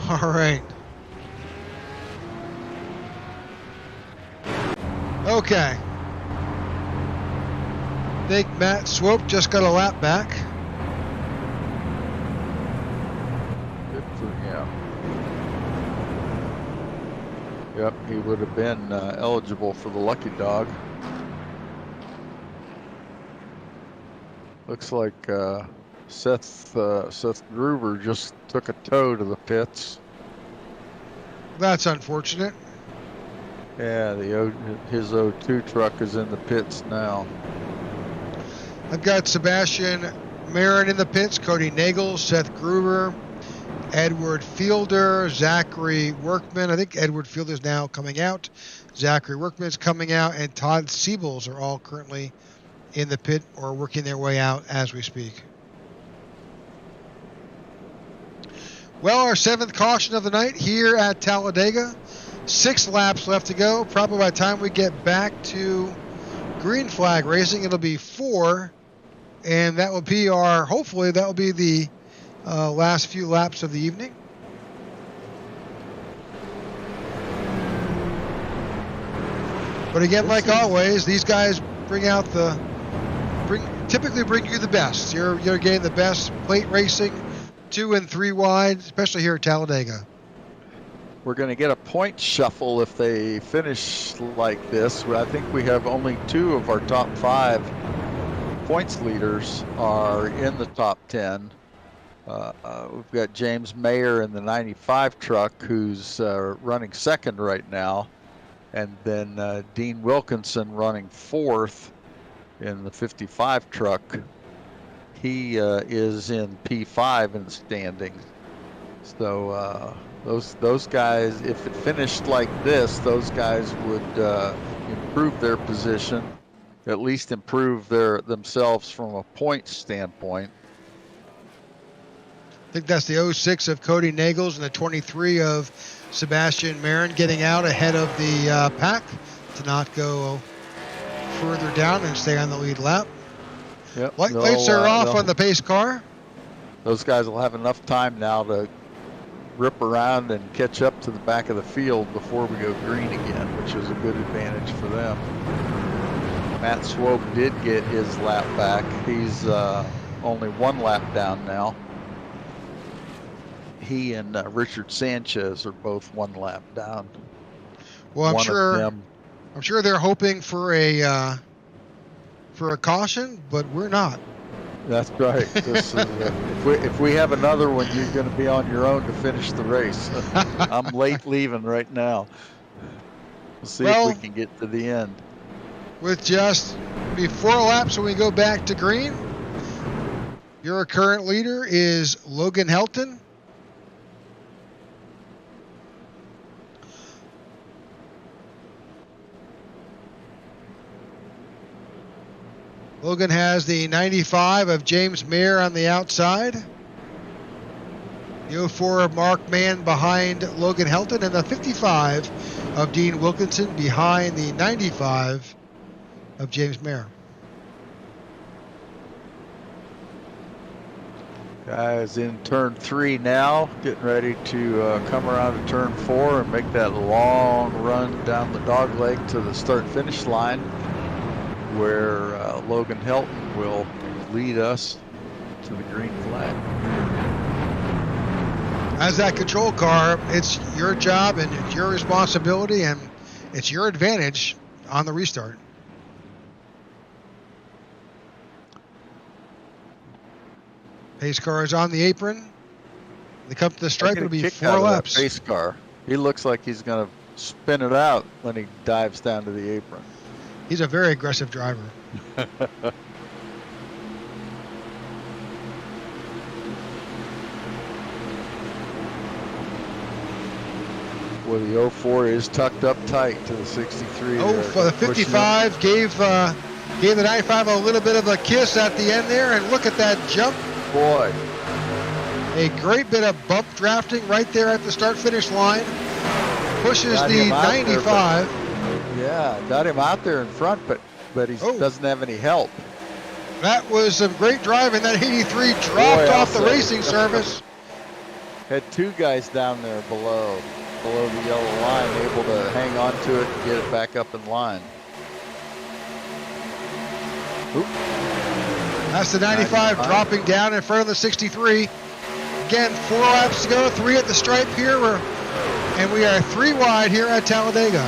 S1: All right. Okay. I think Matt Swope just got a lap back.
S2: Good for him. Yep, he would have been eligible for the lucky dog. Looks like Seth Gruber just took a tow to the pits.
S1: That's unfortunate.
S2: Yeah, his 02 truck is in the pits now.
S1: I've got Sebastian Marin in the pits, Cody Nagel, Seth Gruber, Edward Fielder, Zachary Workman. I think Edward Fielder's now coming out. Zachary Workman's coming out, and Todd Siebels are all currently in the pit or working their way out as we speak. Well, our 7th caution of the night here at Talladega. 6 laps left to go. Probably by the time we get back to green flag racing, it'll be 4. And that will be hopefully that will be the last few laps of the evening. But again, like always, these guys typically bring you the best. You're getting the best plate racing, 2 and 3 wide, especially here at Talladega.
S2: We're going to get a point shuffle if they finish like this. I think we have only 2 of our top 5 points leaders are in the top 10. We've got James Mayer in the 95 truck, who's running 2nd right now, and then Dean Wilkinson running 4th in the 55 truck. He is in P5 in the standings. So those guys, if it finished like this, those guys would improve their position, at least improve themselves from a point standpoint.
S1: I think that's the 06 of Cody Nagels and the 23 of Sebastian Marin getting out ahead of the pack to not go further down and stay on the lead lap.
S2: Yep.
S1: Lights are off on the pace car.
S2: Those guys will have enough time now to rip around and catch up to the back of the field before we go green again, which is a good advantage for them. Matt Swope did get his lap back. He's only 1 lap down now. He and Richard Sanchez are both 1 lap down.
S1: Well, I'm sure they're hoping for a caution, but we're not.
S2: That's right. This is, if we have another one, you're going to be on your own to finish the race. I'm late leaving right now. We'll see if we can get to the end.
S1: With just be 4 laps when we go back to green, your current leader is Logan Helton. Logan has the 95 of James Mayer on the outside. The 04 of Mark Mann behind Logan Helton, and the 55 of Dean Wilkinson behind the 95 of James Mayer.
S2: Guys in turn 3 now, getting ready to come around to turn 4 and make that long run down the dog leg to the start-finish line, where Logan Helton will lead us to the green flag.
S1: As that control car, it's your job and it's your responsibility and it's your advantage on the restart. Pace car is on the apron. They come to the stripe, it'll be 4 laps.
S2: Pace car. He looks like he's going to spin it out when he dives down to the apron.
S1: He's a very aggressive driver.
S2: Well, the 04 is tucked up tight to the 63.
S1: Oh, for the 55 gave the 95 a little bit of a kiss at the end there, and look at that jump.
S2: Boy.
S1: A great bit of bump drafting right there at the start-finish line. Pushes the 95.
S2: Yeah, got him out there in front, but he doesn't have any help.
S1: That was some great driving. That 83 dropped off the racing surface.
S2: Had two guys down there below the yellow line, able to hang on to it and get it back up in line. Oop.
S1: That's the 95 dropping down in front of the 63. Again, 4 laps to go, 3 at the stripe here, and we are 3 wide here at Talladega.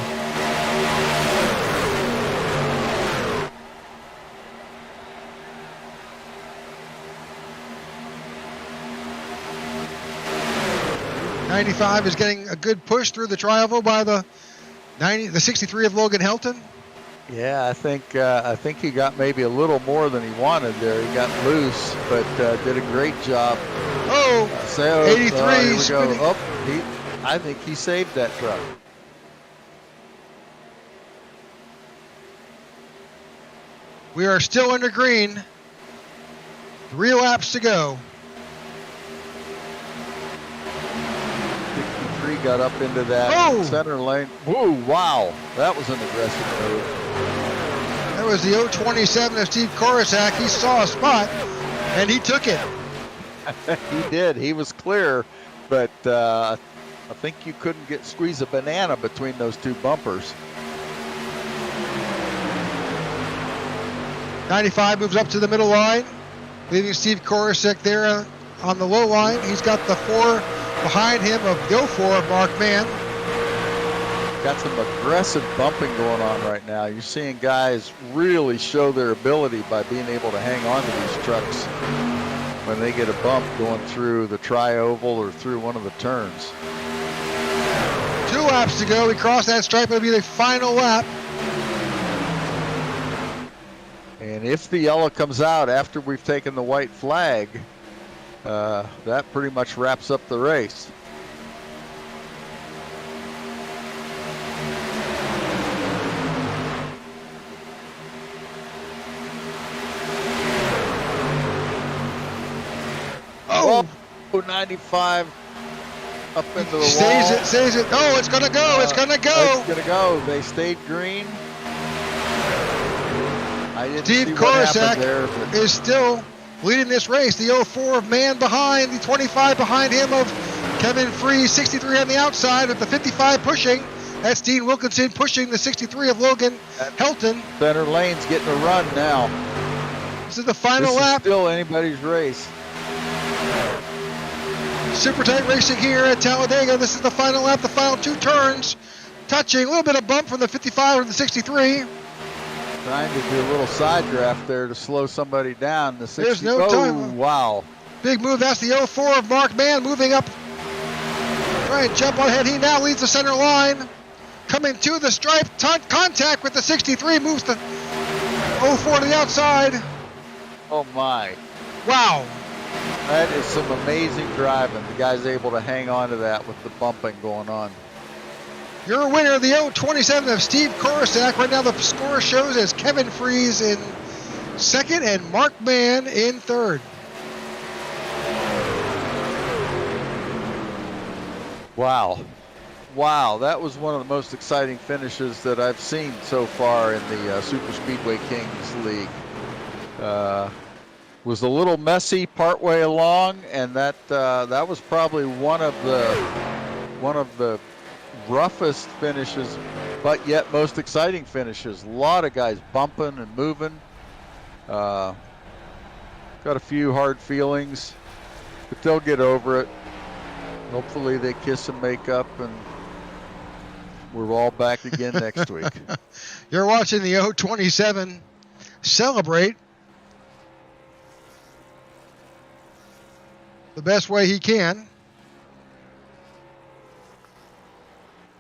S1: '95 is getting a good push through the tri-oval by the 63 of Logan Helton.
S2: Yeah, I think he got maybe a little more than he wanted there. He got loose, but did a great job.
S1: 83.
S2: Here we go. I think he saved that truck.
S1: We are still under green. 3 laps to go.
S2: 63 got up into that center lane. Whoa, wow. That was an aggressive move.
S1: That was the 027 of Steve Korosek. He saw a spot, and he took it.
S2: He did. He was clear, but I think you couldn't squeeze a banana between those two bumpers.
S1: 95 moves up to the middle line, leaving Steve Korosek there on the low line. He's got the 4 behind him of the 04 of Mark Mann.
S2: Got some aggressive bumping going on right now. You're seeing guys really show their ability by being able to hang on to these trucks when they get a bump going through the tri-oval or through one of the turns.
S1: 2 laps to go. We cross that stripe. It'll be the final lap.
S2: And if the yellow comes out after we've taken the white flag, that pretty much wraps up the race. Oh, 95 up into the wall.
S1: Saves it. Oh, it's going to go. It's going to go.
S2: It's going to go. They stayed green.
S1: Steve Korosek is still leading this race. The 04 of Mann behind, the 25 behind him of Kevin Freese, 63 on the outside with the 55 pushing. That's Dean Wilkinson pushing the 63 of Logan Helton.
S2: Center lane's getting a run now.
S1: This is the final lap.
S2: Still anybody's race.
S1: Super tight racing here at Talladega. This is the final lap, the final 2 turns. Touching a little bit of bump from the 55 to the 63.
S2: Trying to do a little side draft there to slow somebody down. The 60.
S1: There's no time.
S2: Wow.
S1: Big move. That's the 04 of Mark Mann moving up. Trying to jump on ahead. He now leads the center line. Coming to the stripe. Contact with the 63. Moves the 04 to the outside.
S2: Oh, my.
S1: Wow.
S2: That is some amazing driving. The guy's able to hang on to that with the bumping going on.
S1: Your winner, the 027 of Steve Korosek. Right now the score shows as Kevin Freese in second and Mark Mann in third.
S2: Wow. Wow, that was one of the most exciting finishes that I've seen so far in the Super Speedway Kings League. Was a little messy partway along, and that was probably one of the roughest finishes, but yet most exciting finishes. A lot of guys bumping and moving. Got a few hard feelings, but they'll get over it. Hopefully they kiss and make up, and we're all back again next week.
S1: You're watching the 027 celebrate the best way he can.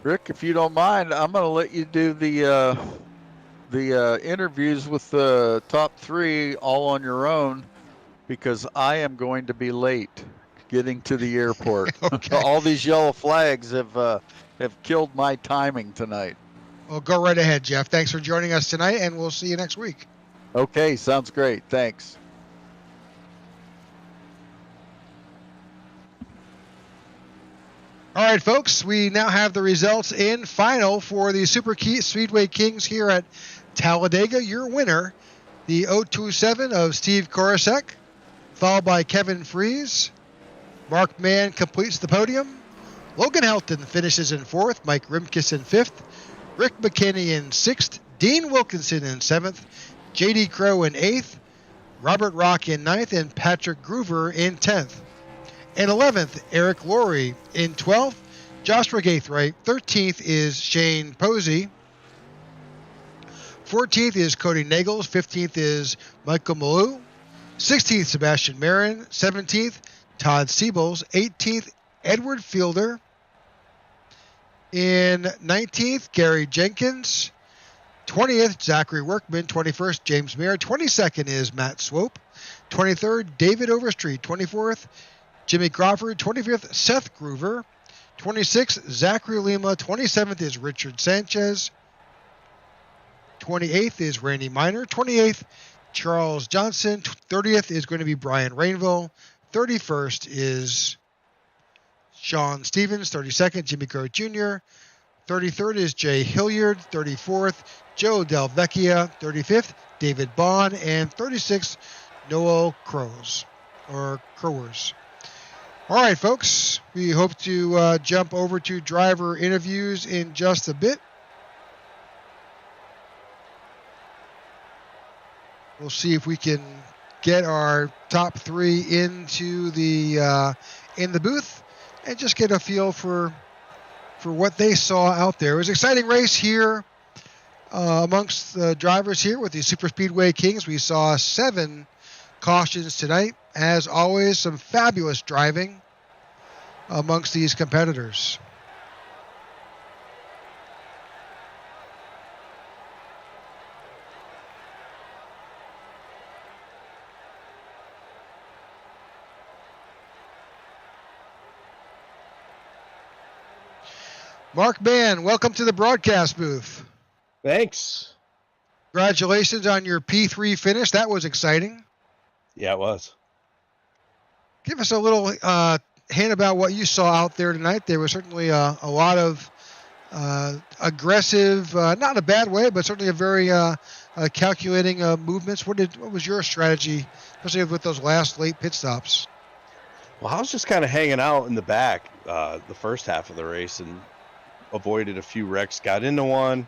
S2: Rick, if you don't mind, I'm going to let you do the interviews with the top three all on your own because I am going to be late getting to the airport.
S1: Okay.
S2: All these yellow flags have killed my timing tonight.
S1: Well, go right ahead, Jeff. Thanks for joining us tonight, and we'll see you next week.
S2: Okay, sounds great. Thanks.
S1: All right, folks, we now have the results in final for the Speedway Kings here at Talladega. Your winner, the 027 of Steve Korosek, followed by Kevin Fries. Mark Mann completes the podium. Logan Helton finishes in fourth. Mike Rimkus in fifth. Rick McKinney in sixth. Dean Wilkinson in seventh. J.D. Crow in eighth. Robert Rock in ninth. And Patrick Groover in 10th. In 11th, Eric Laurie. In 12th, Joshua Gaithright. 13th is Shane Posey. 14th is Cody Nagels. 15th is Michael Malou. 16th, Sebastian Marin. 17th, Todd Siebels. 18th, Edward Fielder. In 19th, Gary Jenkins. 20th, Zachary Workman. 21st, James Mayer. 22nd is Matt Swope. 23rd, David Overstreet. 24th, Jimmy Crawford. 25th, Seth Groover. 26th, Zachary Lima. 27th is Richard Sanchez. 28th is Randy Miner. 28th, Charles Johnson. 30th is going to be Brian Rainville. 31st is Sean Stevens. 32nd, Jimmy Crow Jr. 33rd is Jay Hilliard. 34th, Joe Del Vecchia. 35th, David Bond. And 36th, Noel Crowers. All right, folks, we hope to jump over to driver interviews in just a bit. We'll see if we can get our top three into the in the booth and just get a feel for what they saw out there. It was an exciting race here amongst the drivers here with the Superspeedway Kings. We saw 7 cautions tonight. As always, some fabulous driving amongst these competitors. Mark Mann, welcome to the broadcast booth.
S3: Thanks.
S1: Congratulations on your P3 finish. That was exciting.
S3: Yeah, it was.
S1: Give us a little hint about what you saw out there tonight. There was certainly a lot of aggressive, not in a bad way, but certainly a very calculating movements. What was your strategy, especially with those last late pit stops?
S3: Well, I was just kind of hanging out in the back the first half of the race and avoided a few wrecks, got into one,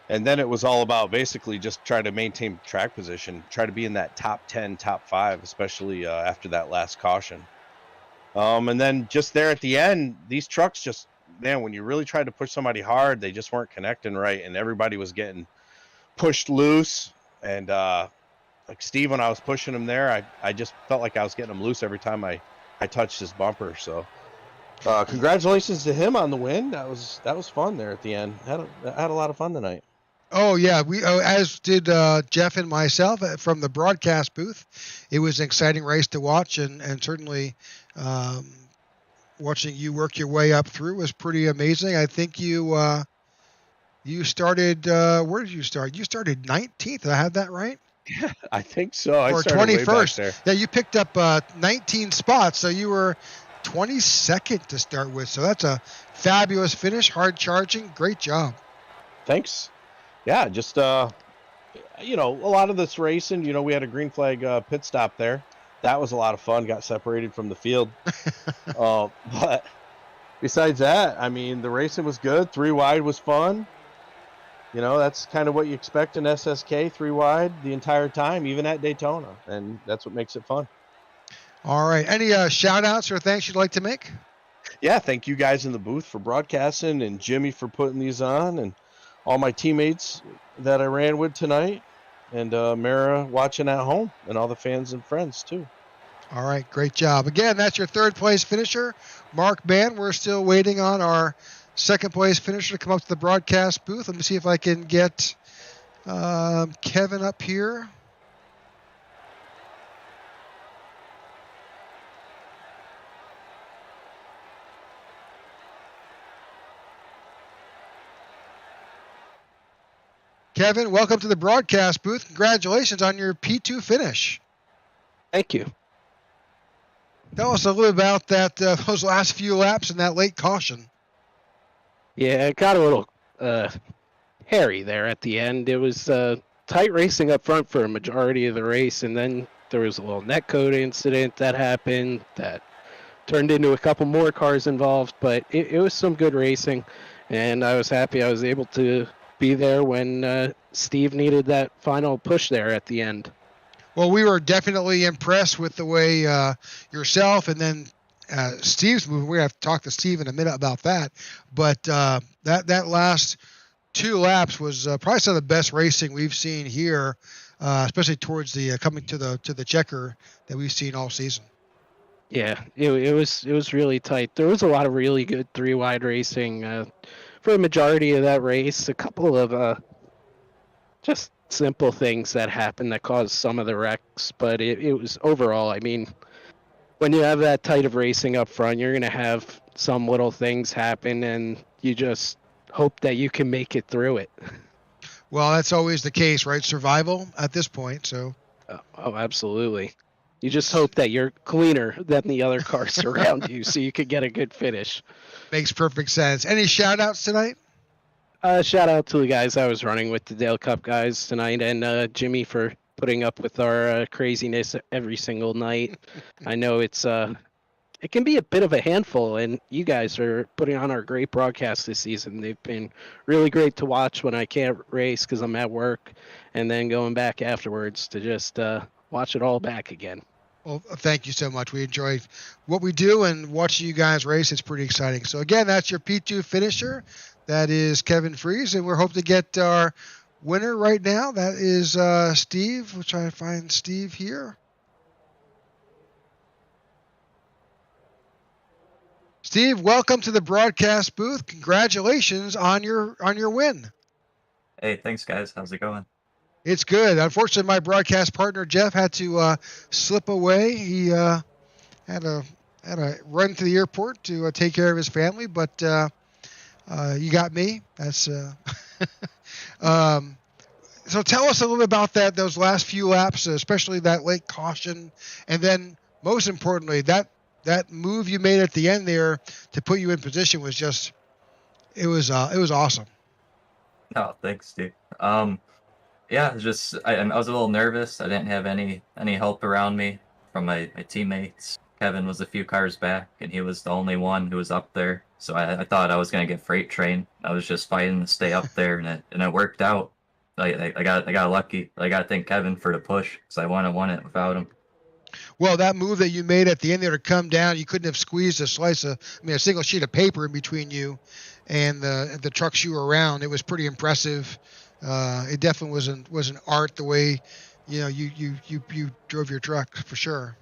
S3: and then it was all about basically just trying to maintain track position, try to be in that top 10, top 5, especially after that last caution. And then just there at the end, these trucks just, man, when you really tried to push somebody hard, they just weren't connecting right, and everybody was getting pushed loose. And like Steve, when I was pushing him there, I just felt like I was getting him loose every time I touched his bumper. So congratulations to him on the win. That was fun there at the end. Had a lot of fun tonight.
S1: Oh yeah, we as did Jeff and myself from the broadcast booth. It was an exciting race to watch, and certainly watching you work your way up through was pretty amazing. I think you started. Where did you start? You started 19th. Did I have that right?
S3: Yeah, I think so.
S1: Or 21st. Yeah, you picked up 19 spots, so you were 22nd to start with. So that's a fabulous finish. Hard charging. Great job.
S3: Thanks. Yeah, just a lot of this racing, we had a green flag pit stop there. That was a lot of fun. Got separated from the field. But besides that, I mean, the racing was good. 3 wide was fun. That's kind of what you expect in SSK, 3 wide the entire time, even at Daytona, and that's what makes it fun.
S1: All right. Any shout outs or thanks you'd like to make?
S3: Yeah, thank you guys in the booth for broadcasting, and Jimmy for putting these on, and all my teammates that I ran with tonight, and Mara watching at home, and all the fans and friends too.
S1: All right, great job. Again, that's your 3rd place finisher, Mark Mann. We're still waiting on our second place finisher to come up to the broadcast booth. Let me see if I can get Kevin up here. Kevin, welcome to the broadcast booth. Congratulations on your P2 finish.
S4: Thank you.
S1: Tell us a little about that those last few laps and that late caution.
S4: Yeah, it got a little hairy there at the end. It was tight racing up front for a majority of the race, and then there was a little netcode incident that happened that turned into a couple more cars involved, but it was some good racing, and I was happy I was able to be there when Steve needed that final push there at the end.
S1: Well, we were definitely impressed with the way yourself and then Steve's moving. We're going to have to talk to Steve in a minute about that. But that last 2 laps was probably some of the best racing we've seen here, especially towards the coming to the checker that we've seen all season.
S4: Yeah, it was really tight. There was a lot of really good 3-wide racing for a majority of that race. A couple of just simple things that happened that caused some of the wrecks, but it was overall, I mean, when you have that tight of racing up front, you're going to have some little things happen, and you just hope that you can make it through it.
S1: Well, that's always the case, right? Survival at this point, so.
S4: Oh, absolutely. You just hope that you're cleaner than the other cars around you so you could get a good finish.
S1: Makes perfect sense. Any shout-outs tonight?
S4: Shout out to the guys I was running with, the Dale Cup guys tonight, and Jimmy for putting up with our craziness every single night. I know it can be a bit of a handful, and you guys are putting on our great broadcast this season. They've been really great to watch when I can't race because I'm at work, and then going back afterwards to just watch it all back again.
S1: Well, thank you so much. We enjoy what we do, and watching you guys race, it's pretty exciting. So, again, that's your P2 finisher. That is Kevin Fries, and we're hoping to get our winner right now. That is Steve. We'll try to find Steve here. Steve, welcome to the broadcast booth. Congratulations on your win.
S5: Hey, thanks, guys. How's it going?
S1: It's good. Unfortunately, my broadcast partner Jeff had to slip away. He had a run to the airport to take care of his family, but you got me. That's so. Tell us a little bit about those last few laps, especially that late caution, and then most importantly, that move you made at the end there to put you in position was just it was awesome.
S5: Oh, thanks, Steve. Yeah, just I was a little nervous. I didn't have any help around me from my teammates. Kevin was a few cars back, and he was the only one who was up there. So I thought I was gonna get freight train. I was just fighting to stay up there, and it worked out. I got lucky. I got to thank Kevin for the push because I wouldn't have won it without him.
S1: Well, that move that you made at the end there to come down, you couldn't have squeezed a single sheet of paper in between you and the trucks you were around. It was pretty impressive. It definitely was an art the way, you drove your truck for sure.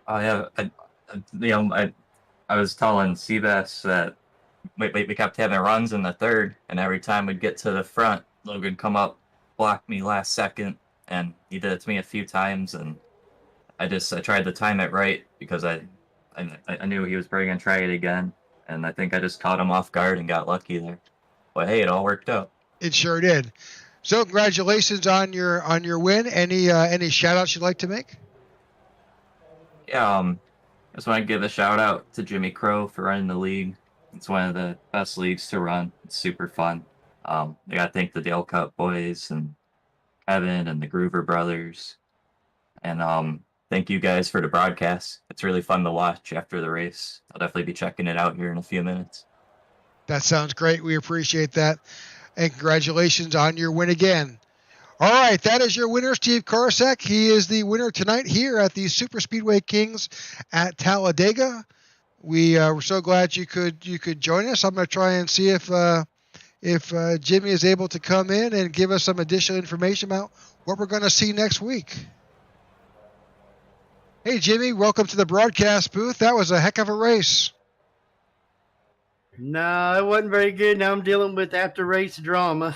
S5: Oh yeah, I was telling Seabass that we kept having runs in the third, and every time we'd get to the front, Logan come up, block me last second, and he did it to me a few times, and I tried to time it right because I knew he was probably gonna try it again, and I think I just caught him off guard and got lucky there. But hey, it all worked out.
S1: It sure did. So congratulations on your win. Any shout outs you'd like to make?
S5: Yeah, I just want to give a shout out to Jimmy Crow for running the league. It's one of the best leagues to run. It's super fun. I got to thank the Dale Cup boys and Evan and the Groover brothers. And thank you guys for the broadcast. It's really fun to watch after the race. I'll definitely be checking it out here in a few minutes.
S1: That sounds great. We appreciate that. And congratulations on your win again. All right, that is your winner, Steve Karasek. He is the winner tonight here at the Superspeedway Kings at Talladega. We're so glad you could join us. I'm going to try and see if Jimmy is able to come in and give us some additional information about what we're going to see next week. Hey, Jimmy, welcome to the broadcast booth. That was a heck of a race.
S6: No, it wasn't very good. Now I'm dealing with after race drama.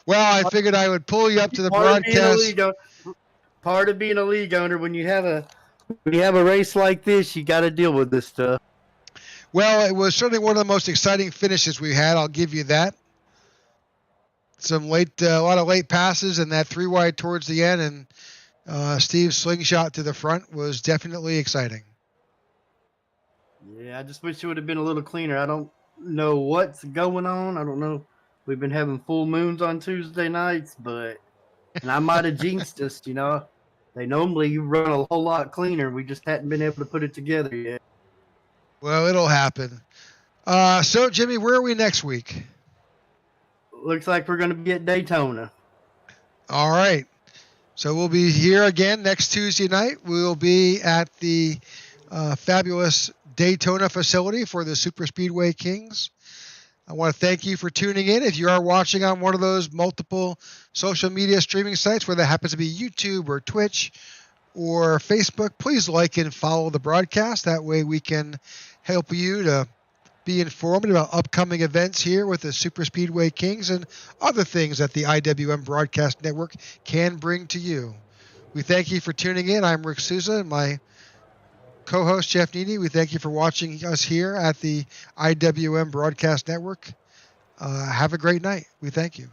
S1: Well, I figured I would pull you up to the broadcast.
S6: Part of being a league owner, when you have a race like this, you got to deal with this stuff.
S1: Well, it was certainly one of the most exciting finishes we had. I'll give you that. A lot of late passes, and that 3 wide towards the end, and Steve's slingshot to the front was definitely exciting.
S6: Yeah, I just wish it would have been a little cleaner. I don't know what's going on. I don't know. We've been having full moons on Tuesday nights, and I might have jinxed us, you know. They normally run a whole lot cleaner. We just hadn't been able to put it together yet.
S1: Well, it'll happen. So, Jimmy, where are we next week?
S6: Looks like we're going to be at Daytona.
S1: All right. So we'll be here again next Tuesday night. We'll be at the fabulous Daytona facility for the Superspeedway Kings. I want to thank you for tuning in. If you are watching on one of those multiple social media streaming sites, whether that happens to be YouTube or Twitch or Facebook, please like and follow the broadcast. That way we can help you to be informed about upcoming events here with the Superspeedway Kings and other things that the IWM Broadcast Network can bring to you. We thank you for tuning in. I'm Rick Souza and my co-host Jeff Needy. We thank you for watching us here at the IWM Broadcast Network. Have a great night. We thank you.